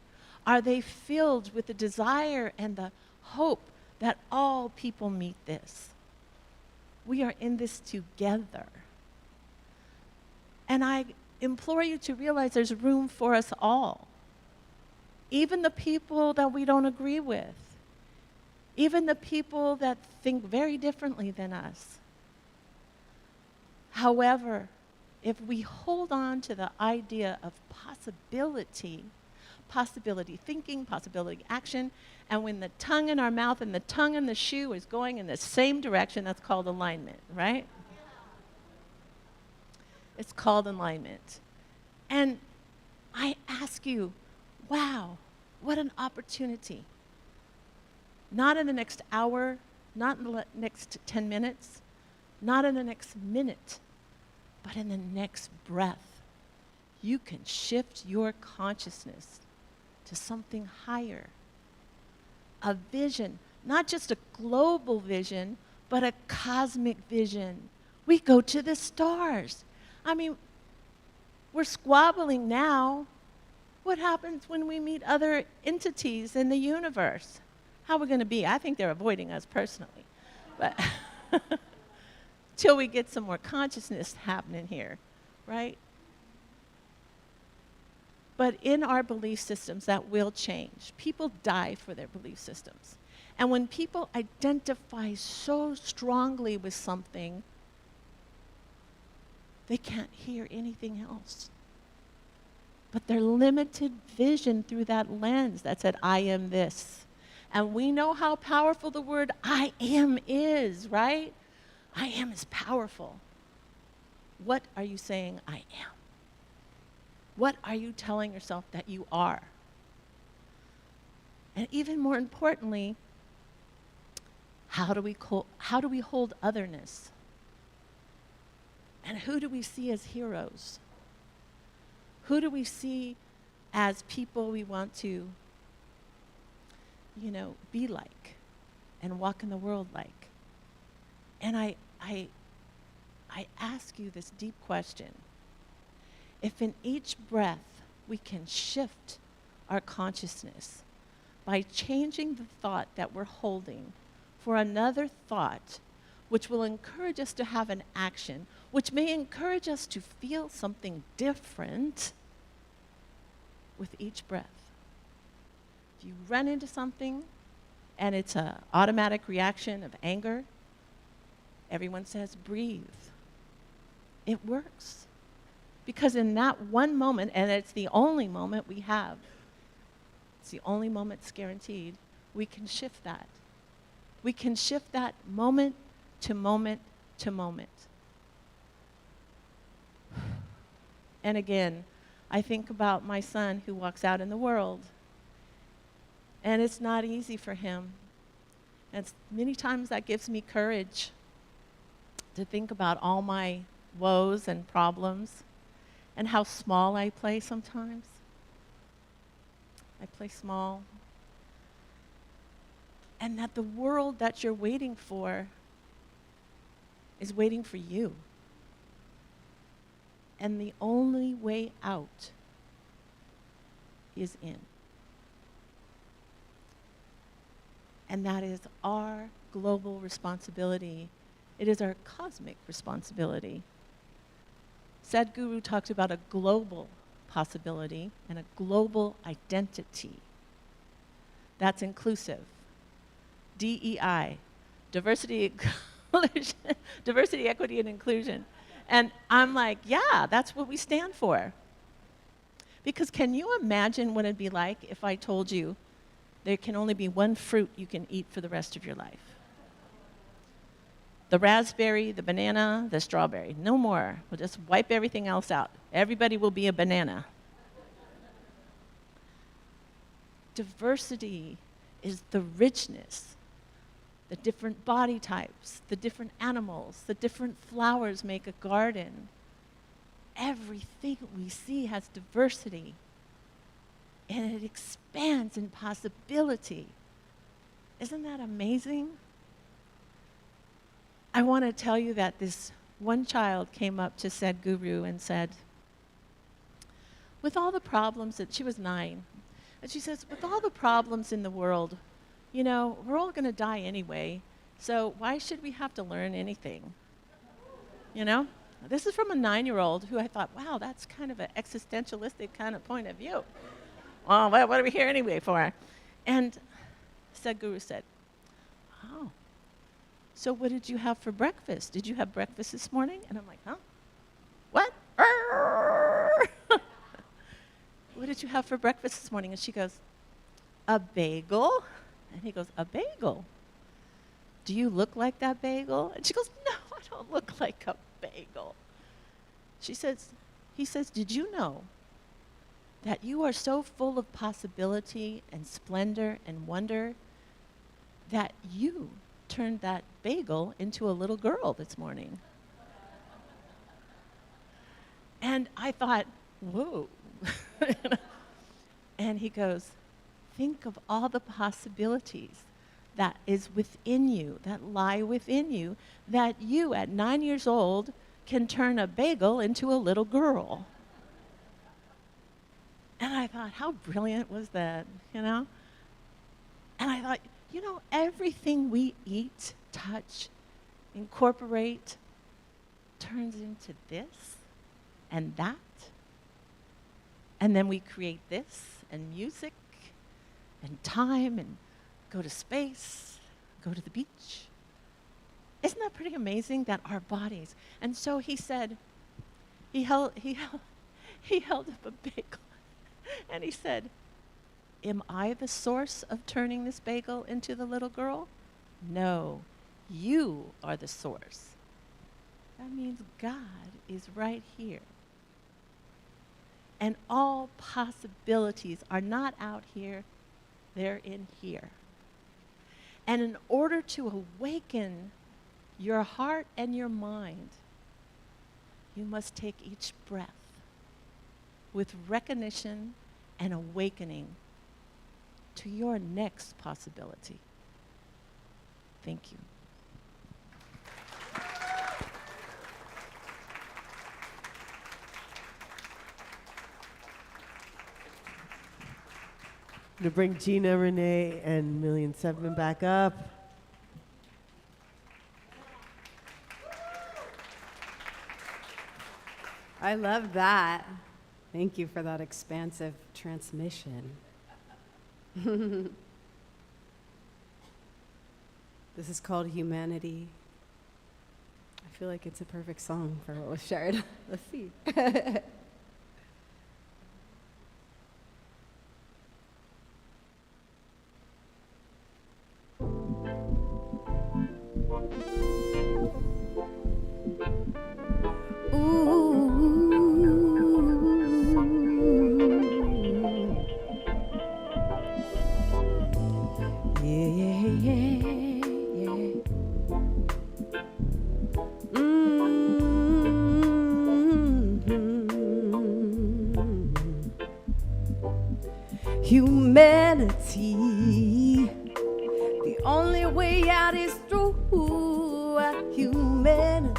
Are they filled with the desire and the hope that all people meet this? We are in this together. And I implore you to realize there's room for us all. Even the people that we don't agree with. Even the people that think very differently than us. However, if we hold on to the idea of possibility thinking, possibility action, and when the tongue in our mouth and the tongue in the shoe is going in the same direction, that's called alignment, right? It's called alignment. And I ask you, wow, what an opportunity. Not in the next hour, not in the next 10 minutes, not in the next minute, but in the next breath. You can shift your consciousness to something higher. A vision, not just a global vision, but a cosmic vision. We go to the stars. I mean, we're squabbling now. What happens when we meet other entities in the universe? How are we going to be? I think they're avoiding us personally. But till we get some more consciousness happening here, right? But in our belief systems, that will change. People die for their belief systems. And when people identify so strongly with something, they can't hear anything else. But their limited vision through that lens that said, I am this. And we know how powerful the word I am is, right? I am is powerful. What are you saying I am? What are you telling yourself that you are? And even more importantly, how do we hold otherness? And who do we see as heroes? Who do we see as people we want to, be like and walk in the world like? And I ask you this deep question. If in each breath we can shift our consciousness by changing the thought that we're holding for another thought, which will encourage us to have an action, which may encourage us to feel something different with each breath. If you run into something and it's an automatic reaction of anger, everyone says, breathe. It works. Because in that one moment, and it's the only moment we have, it's the only moment it's guaranteed, we can shift that. We can shift that moment to moment to moment. And again, I think about my son who walks out in the world, and it's not easy for him. And many times that gives me courage to think about all my woes and problems and how small I play sometimes. I play small. And that the world that you're waiting for is waiting for you. And the only way out is in. And that is our global responsibility. It is our cosmic responsibility. Sadhguru talks about a global possibility and a global identity. That's inclusive. DEI, diversity, diversity, equity, and inclusion. And I'm like, yeah, that's what we stand for. Because can you imagine what it'd be like if I told you there can only be one fruit you can eat for the rest of your life? The raspberry, the banana, the strawberry. No more. We'll just wipe everything else out. Everybody will be a banana. Diversity is the richness, the different body types, the different animals, the different flowers make a garden. Everything we see has diversity, and it expands in possibility. Isn't that amazing? I want to tell you that this one child came up to Sadhguru and said, with all the problems that she was 9, and she says, with all the problems in the world, we're all going to die anyway, so why should we have to learn anything? This is from a 9-year-old who I thought, wow, that's kind of an existentialistic kind of point of view. Well, what are we here anyway for? And Sadhguru said, oh, so what did you have for breakfast? Did you have breakfast this morning? And I'm like, huh? you have for breakfast this morning? And she goes, a bagel. And he goes, a bagel? Do you look like that bagel? And she goes, no, I don't look like a bagel. He says, did you know that you are so full of possibility and splendor and wonder that you turned that bagel into a little girl this morning? And I thought, whoa. And he goes, think of all the possibilities that is within you, that lie within you, that you at 9 years old can turn a bagel into a little girl. And I thought, how brilliant was that, you know? And I thought, you know, everything we eat, touch, incorporate, turns into this and that. And then we create this and music and time and go to space, go to the beach. Isn't that pretty amazing that our bodies? And so he said, he held up a bagel and he said, am I the source of turning this bagel into the little girl? No, you are the source. That means God is right here. And all possibilities are not out here, they're in here. And in order to awaken your heart and your mind, you must take each breath with recognition and awakening to your next possibility. Thank you. To bring Gina, Renee, and Million7 back up. I love that. Thank you for that expansive transmission. This is called Humanity. I feel like it's a perfect song for what was shared. Let's see. Humanity, the only way out is through humanity.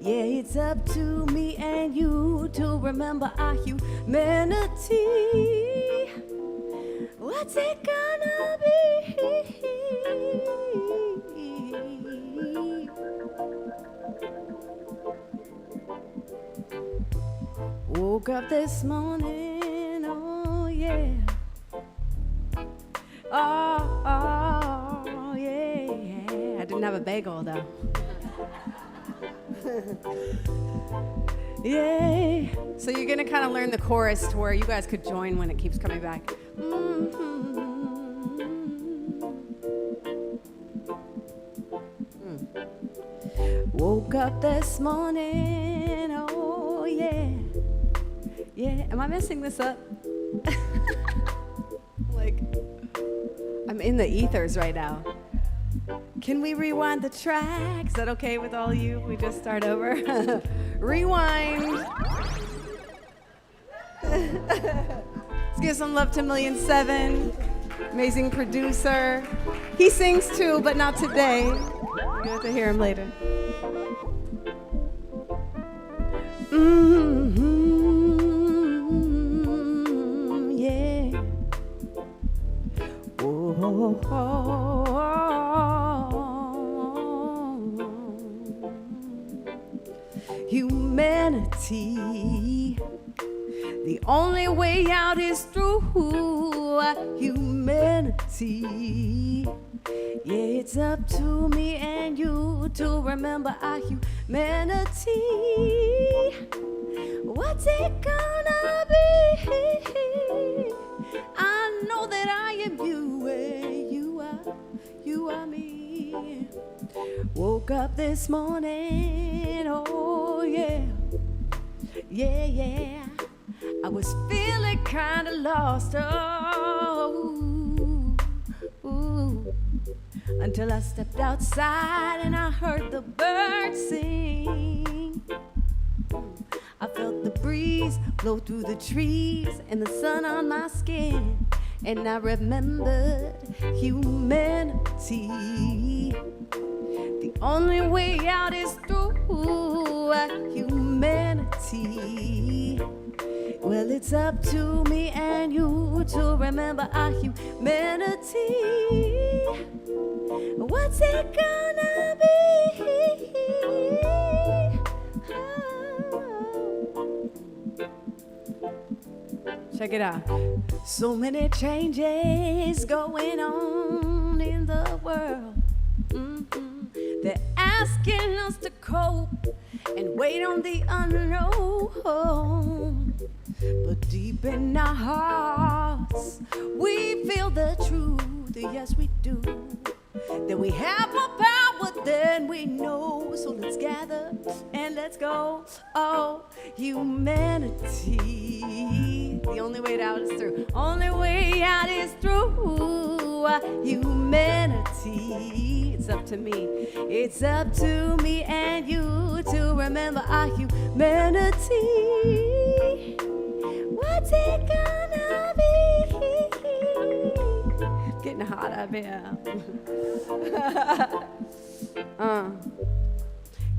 Yeah, it's up to me and you to remember our humanity. What's it gonna be? Woke up this morning, oh yeah. Oh yeah. I didn't have a bagel though. Yeah. So you're gonna kind of learn the chorus to where you guys could join when it keeps coming back. Woke up this morning, oh yeah. Yeah, am I messing this up? Like, I'm in the ethers right now. Can we rewind the track? Is that okay with all of you? We just start over? Rewind. Let's give some love to Million7, amazing producer. He sings too, but not today. You'll have to hear him later. Yeah. Humanity, the only way out is through humanity. Yeah, it's up to me and you to remember our humanity. What's it gonna be? I know that I am you and you are me. Woke up this morning, oh yeah, yeah, yeah. I was feeling kind of lost, oh, ooh, until I stepped outside and I heard the birds sing. I felt the breeze blow through the trees and the sun on my skin, and I remembered humanity. The only way out is through humanity. Well, it's up to me and you to remember our humanity. What's it gonna be? Check it out. So many changes going on in the world. They're asking us to cope and wait on the unknown. But deep in our hearts, we feel the truth. Yes, we do. That we have more power than we know. So let's gather and let's go. Oh, humanity. The only way out is through. Only way out is through humanity. It's up to me. It's up to me and you to remember our humanity. What's it gonna be? Getting hot up here.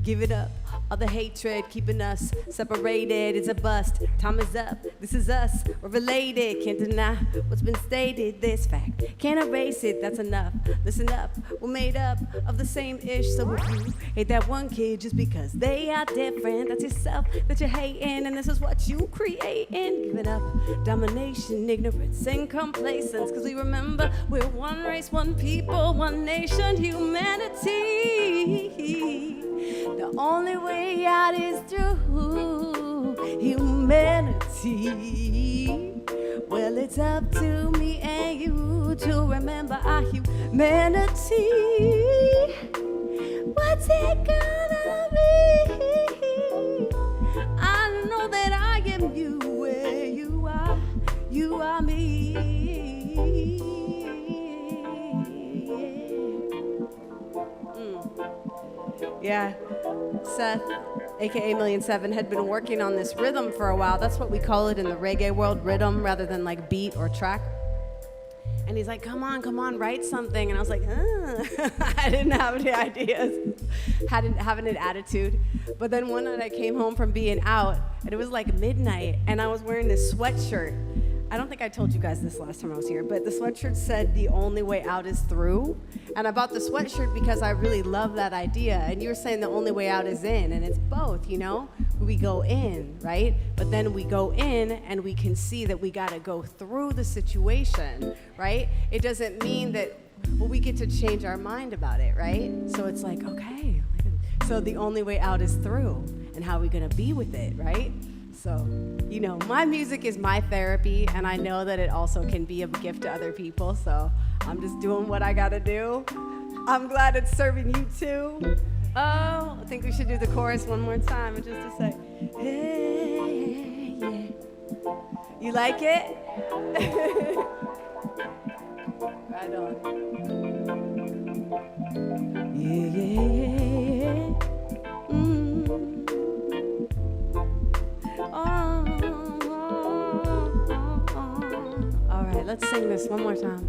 Give it up. All the hatred keeping us separated. It's a bust. Time is up. This is us. We're related. Can't deny what's been stated. This fact can't erase it. That's enough. Listen up. We're made up of the same ish. So if you hate that one kid just because they are different, that's yourself that you're hating, and this is what you creating. Give it up. Domination, ignorance, and complacence. Cause we remember we're one race, one people, one nation, humanity. The only way out is through humanity. Well, it's up to me and you to remember our humanity. What's it gonna be? I know that I am you where you are me. Yeah, Seth, aka Million7, had been working on this rhythm for a while. That's what we call it in the reggae world, rhythm, rather than like beat or track. And he's like, come on, write something. And I was like, I didn't have any ideas, hadn't having an attitude. But then one night I came home from being out, and it was like midnight, and I was wearing this sweatshirt. I don't think I told you guys this last time I was here, but the sweatshirt said the only way out is through. And I bought the sweatshirt because I really love that idea. And you were saying the only way out is in, and it's both, you know? We go in, right? But then we go in and we can see that we gotta go through the situation, right? It doesn't mean that, well, we get to change our mind about it, right? So it's like, okay, so the only way out is through. And how are we gonna be with it, right? So, you know, my music is my therapy, and I know that it also can be a gift to other people, so I'm just doing what I gotta do. I'm glad it's serving you too. Oh, I think we should do the chorus one more time, just to say, hey, yeah. You like it? Right on. Yeah, yeah, yeah. All right, let's sing this one more time.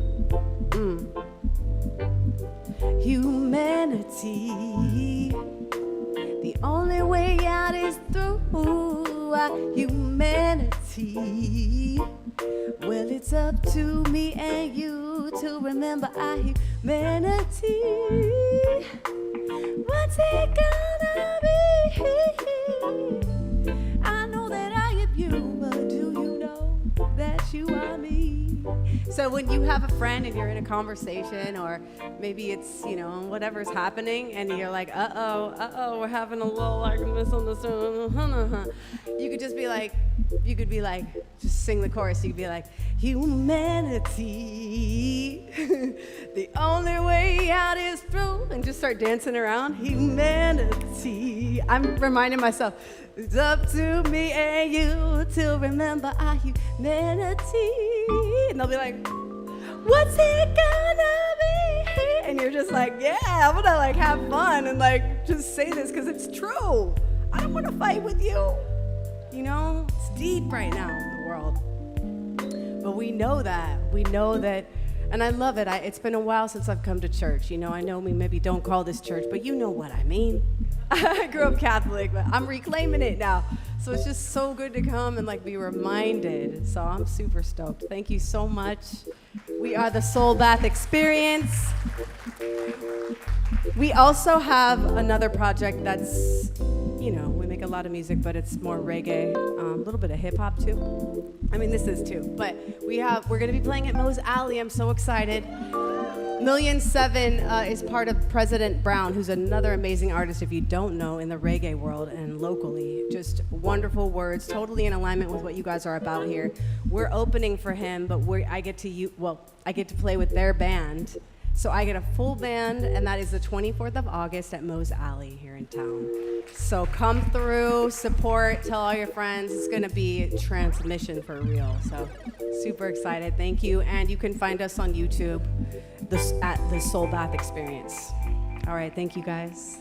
Humanity, the only way out is through humanity. Well, it's up to me and you to remember our humanity. What's it gonna be? I know that I am you, but do you know that you are me? So when you have a friend and you're in a conversation, or maybe it's, you know, whatever's happening, and you're like, uh-oh, we're having a little like misunderstanding, you could just be like, just sing the chorus. You'd be like, humanity, the only way out is through, and just start dancing around. Humanity. I'm reminding myself, it's up to me and you to remember our humanity. And they'll be like, what's it gonna be? And you're just like, yeah, I'm gonna like have fun and like just say this because it's true. I don't want to fight with you. You know, it's deep right now in the world. But we know that. We know that. And I love it. It's been a while since I've come to church. You know, I know we maybe don't call this church, but you know what I mean. I grew up Catholic, but I'm reclaiming it now. So it's just so good to come and like be reminded. So I'm super stoked. Thank you so much. We are the Soul Bath Experience. We also have another project that's, you know, we make a lot of music, but it's more reggae, a little bit of hip hop too. I mean, this is too, but we're gonna be playing at Moe's Alley. I'm so excited. 1,000,007 is part of President Brown, who's another amazing artist, if you don't know, in the reggae world and locally. Just wonderful words, totally in alignment with what you guys are about here. We're opening for him, but I get to play with their band. So I get a full band, and that is the 24th of August at Moe's Alley here in town. So come through, support, tell all your friends. It's gonna be transmission for real. So super excited, thank you. And you can find us on YouTube at the Soul Bath Experience. All right, thank you guys.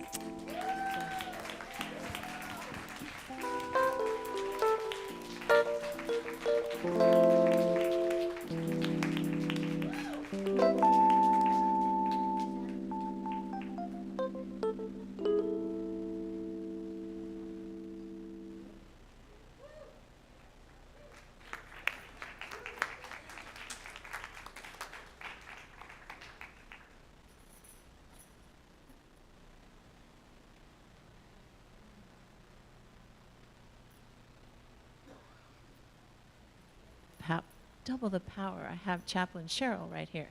Double the power. I have Chaplain Cheryl right here.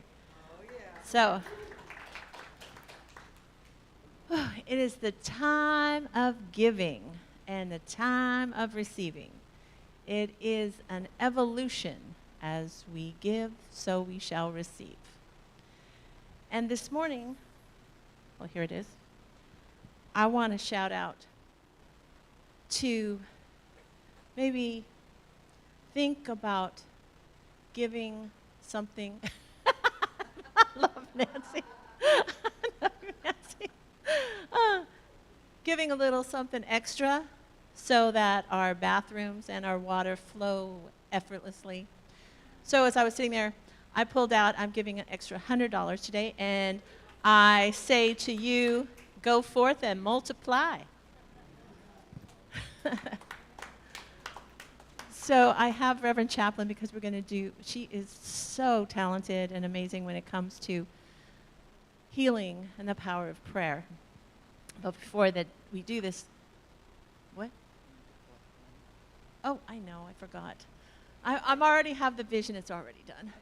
Oh, yeah. So, it is the time of giving and the time of receiving. It is an evolution. As we give, so we shall receive. And this morning, well, here it is. I want to shout out to maybe think about giving something. I love Nancy. Giving a little something extra so that our bathrooms and our water flow effortlessly. So as I was sitting there, I pulled out, I'm giving an extra $100 today, and I say to you, go forth and multiply. So I have Reverend Chaplain because we're going to she is so talented and amazing when it comes to healing and the power of prayer. But before that, we do this. What? Oh, I know, I forgot. I'm already have the vision, it's already done.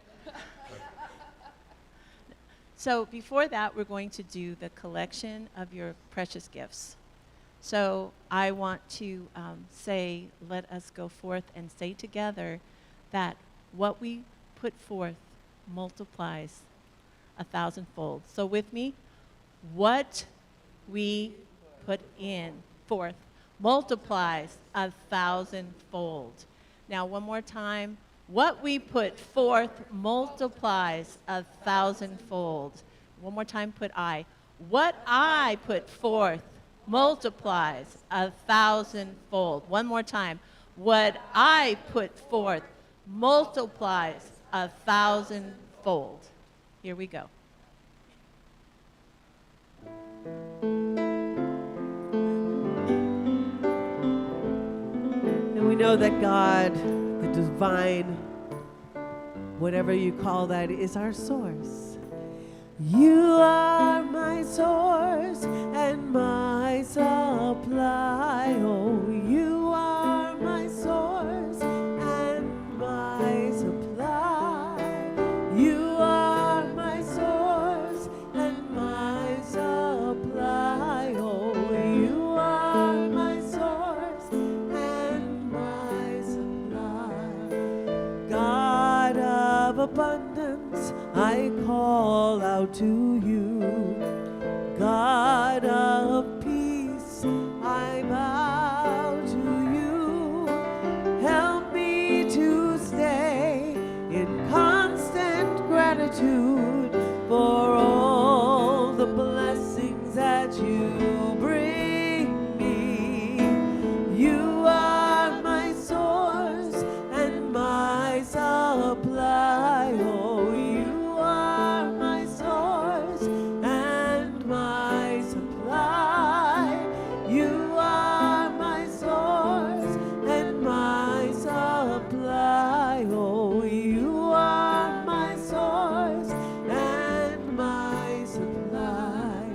So before that, we're going to do the collection of your precious gifts. So I want to say, let us go forth and say together that what we put forth multiplies 1,000-fold. So with me, what we put forth multiplies 1,000-fold. Now one more time, what we put forth multiplies 1,000-fold. One more time, put I. What I put forth multiplies 1,000-fold. One more time. What I put forth multiplies 1,000-fold. Here we go. And we know that God, the divine, whatever you call that, is our source. You are my source and my supply. Oh, you are my source and my supply. You are my source and my supply. Oh, you are my source and my supply. abundance, I call out to you. God of peace, I bow to you. Help me to stay in constant gratitude for all the blessings that you bring me. You are my source and my supply. Oh, you are my source and my supply. You are my source and my supply. Oh, you are my source and my supply.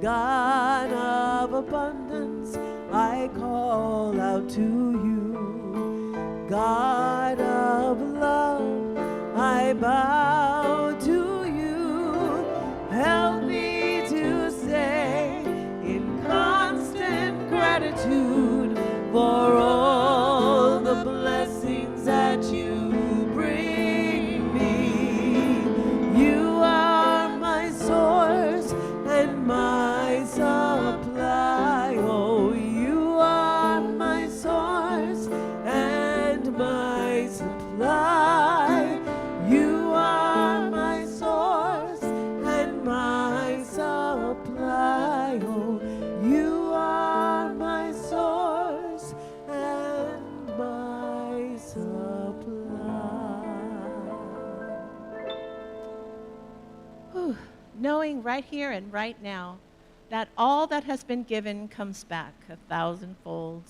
God of abundance, I call out to you. God of love, I bow to you. Help me to stay in constant gratitude for all the blessings that you bring me. You are my source and my supply. Oh, you are my source and my supply. You are my source and my supply. Oh, you are my source and my supply. Whew. Knowing right here and right now that all that has been given comes back 1,000-fold.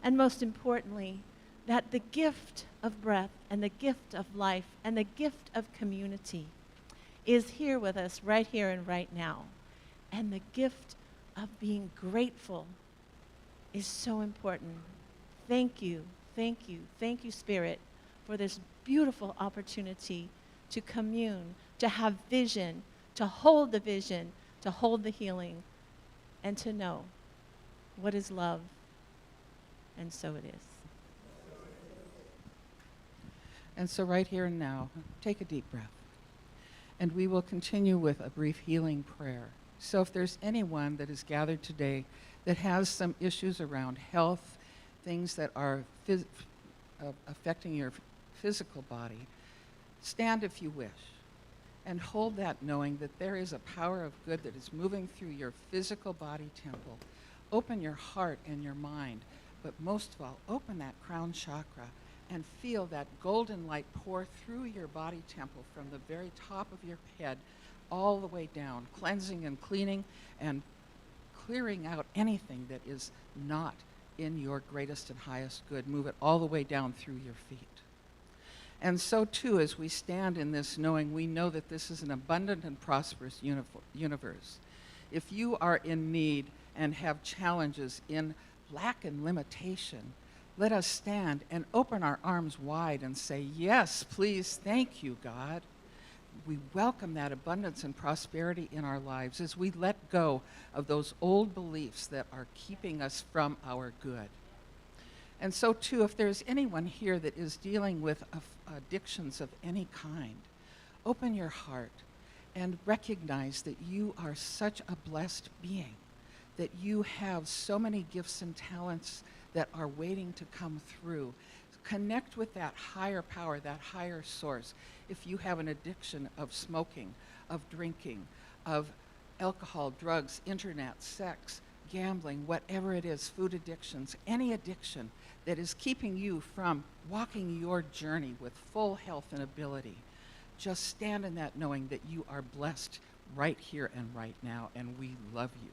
And most importantly, that the gift of breath and the gift of life and the gift of community is here with us right here and right now. And the gift of being grateful is so important. Thank you, thank you, thank you, Spirit, for this beautiful opportunity to commune, to have vision, to hold the vision, to hold the healing, and to know what is love. And so it is. And so right here and now, take a deep breath. And we will continue with a brief healing prayer. So if there's anyone that is gathered today that has some issues around health, things that are affecting your physical body, stand if you wish. And hold that knowing that there is a power of good that is moving through your physical body temple. Open your heart and your mind, but most of all, open that crown chakra and feel that golden light pour through your body temple from the very top of your head all the way down, cleansing and cleaning and clearing out anything that is not in your greatest and highest good. Move it all the way down through your feet. And so too, as we stand in this knowing, we know that this is an abundant and prosperous universe. If you are in need and have challenges in lack and limitation, let us stand and open our arms wide and say, yes, please, thank you, God. We welcome that abundance and prosperity in our lives as we let go of those old beliefs that are keeping us from our good. And so too, if there's anyone here that is dealing with addictions of any kind, open your heart and recognize that you are such a blessed being, that you have so many gifts and talents that are waiting to come through. Connect with that higher power, that higher source. If you have an addiction of smoking, of drinking, of alcohol, drugs, internet, sex, gambling, whatever it is, food addictions, any addiction that is keeping you from walking your journey with full health and ability, just stand in that knowing that you are blessed right here and right now, and we love you.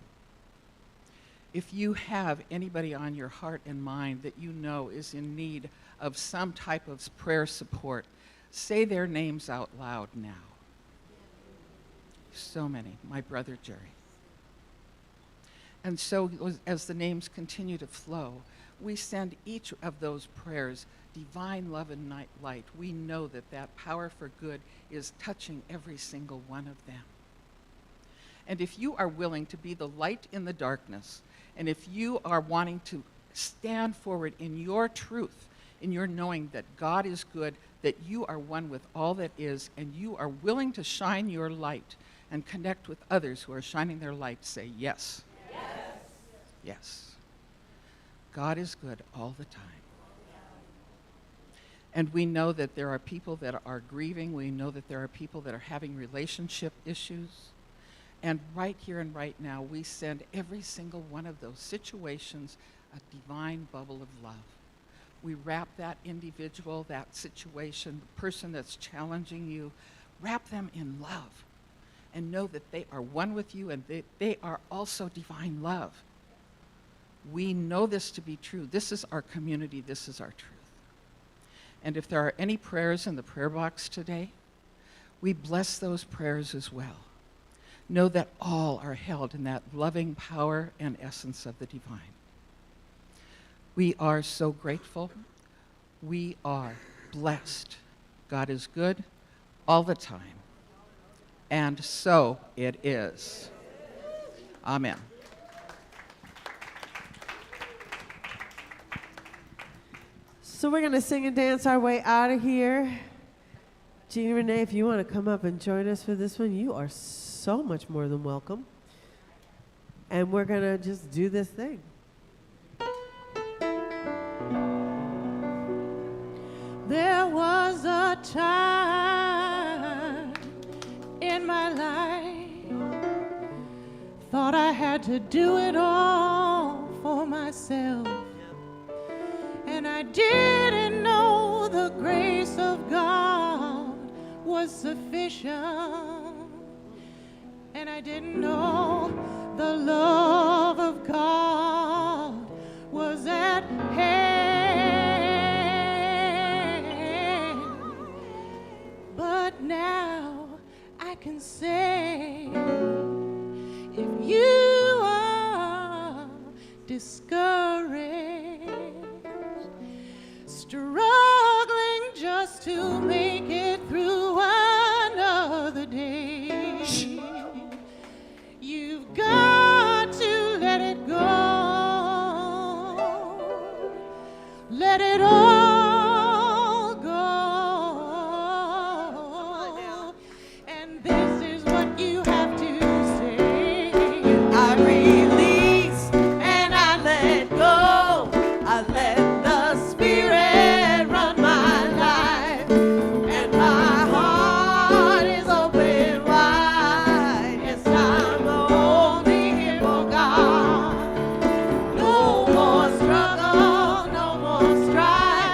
If you have anybody on your heart and mind that you know is in need of some type of prayer support, say their names out loud now. So many. My brother Jerry. And so as the names continue to flow, we send each of those prayers divine love and light. We know that that power for good is touching every single one of them. And if you are willing to be the light in the darkness, and if you are wanting to stand forward in your truth, in your knowing that God is good, that you are one with all that is, and you are willing to shine your light and connect with others who are shining their light, say yes. Yes. Yes. God is good all the time. And we know that there are people that are grieving. We know that there are people that are having relationship issues. And right here and right now, we send every single one of those situations a divine bubble of love. We wrap that individual, that situation, the person that's challenging you, wrap them in love and know that they are one with you and they are also divine love. We know this to be true. This is our community. This is our truth. And if there are any prayers in the prayer box today, we bless those prayers as well. Know that all are held in that loving power and essence of the divine. We are so grateful. We are blessed. God is good all the time. And so it is. Amen. So we're going to sing and dance our way out of here. Jeannie Renee, if you want to come up and join us for this one, you are so much more than welcome. And we're going to just do this thing. There was a time in my life, thought I had to do it all for myself. And I didn't know the grace of God was sufficient. And I didn't know the love of God was at hand. But now I can say, if you are discouraged, struggling just to make it through another day, you've got to let it go. Let it all go. And this is what you have to say. I release and I let go. I let the Spirit run my life, and my heart is open wide. Yes, I'm only here for God. No more struggle, no more strife.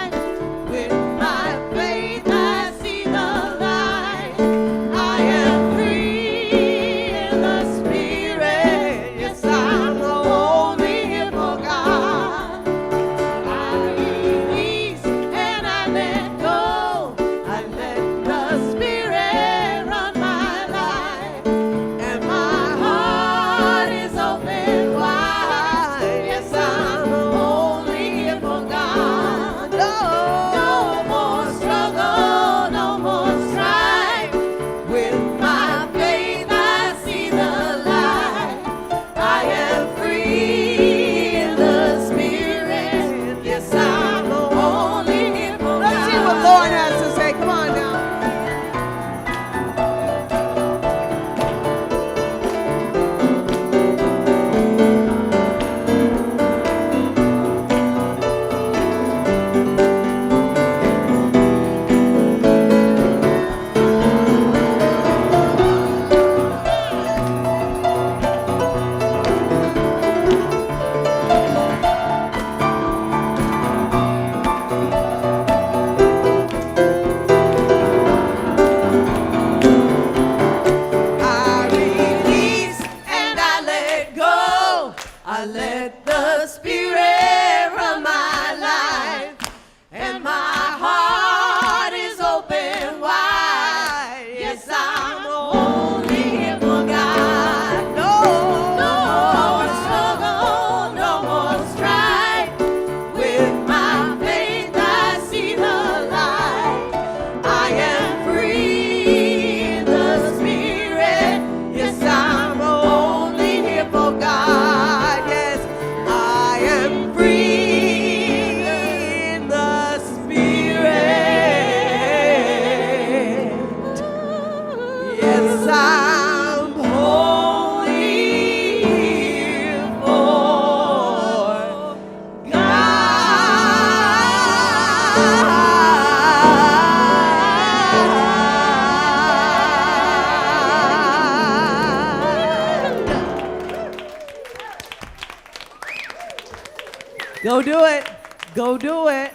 Go do it. Go do it.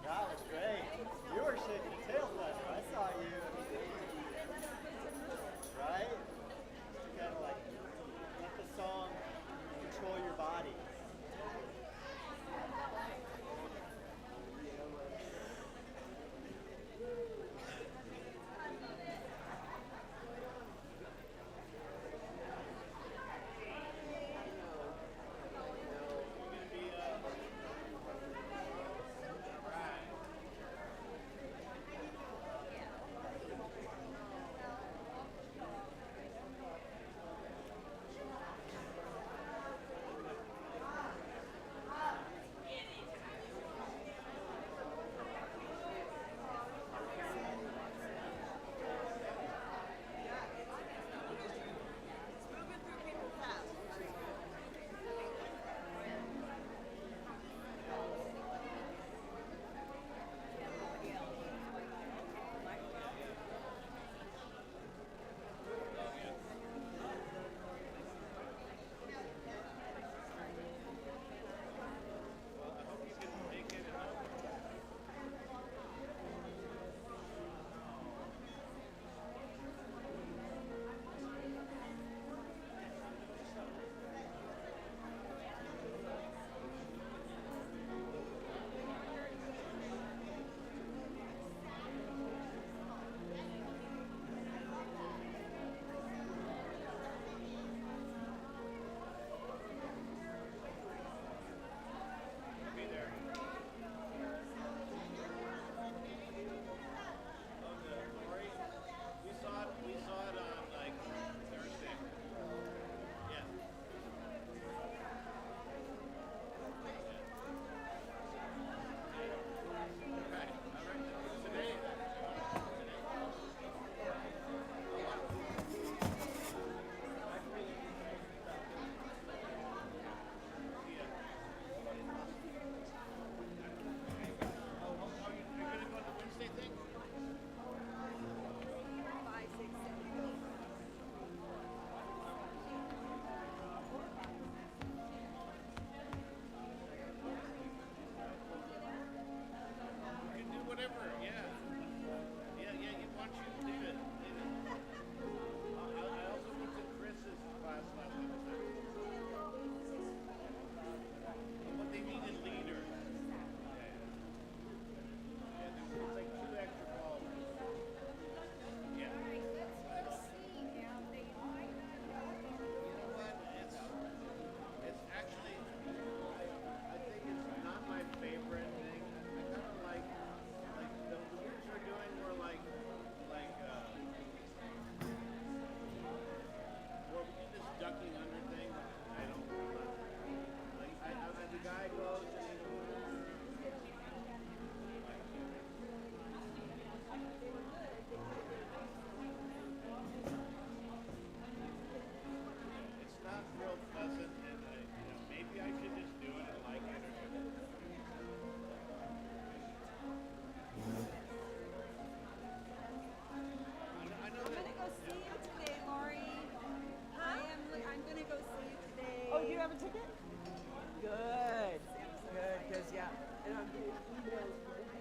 That was great. You were shaking your tail feather. I saw you. Right? Just kind of like let the song control your body. have a ticket? Good. Good, because, yeah. And I'm getting emails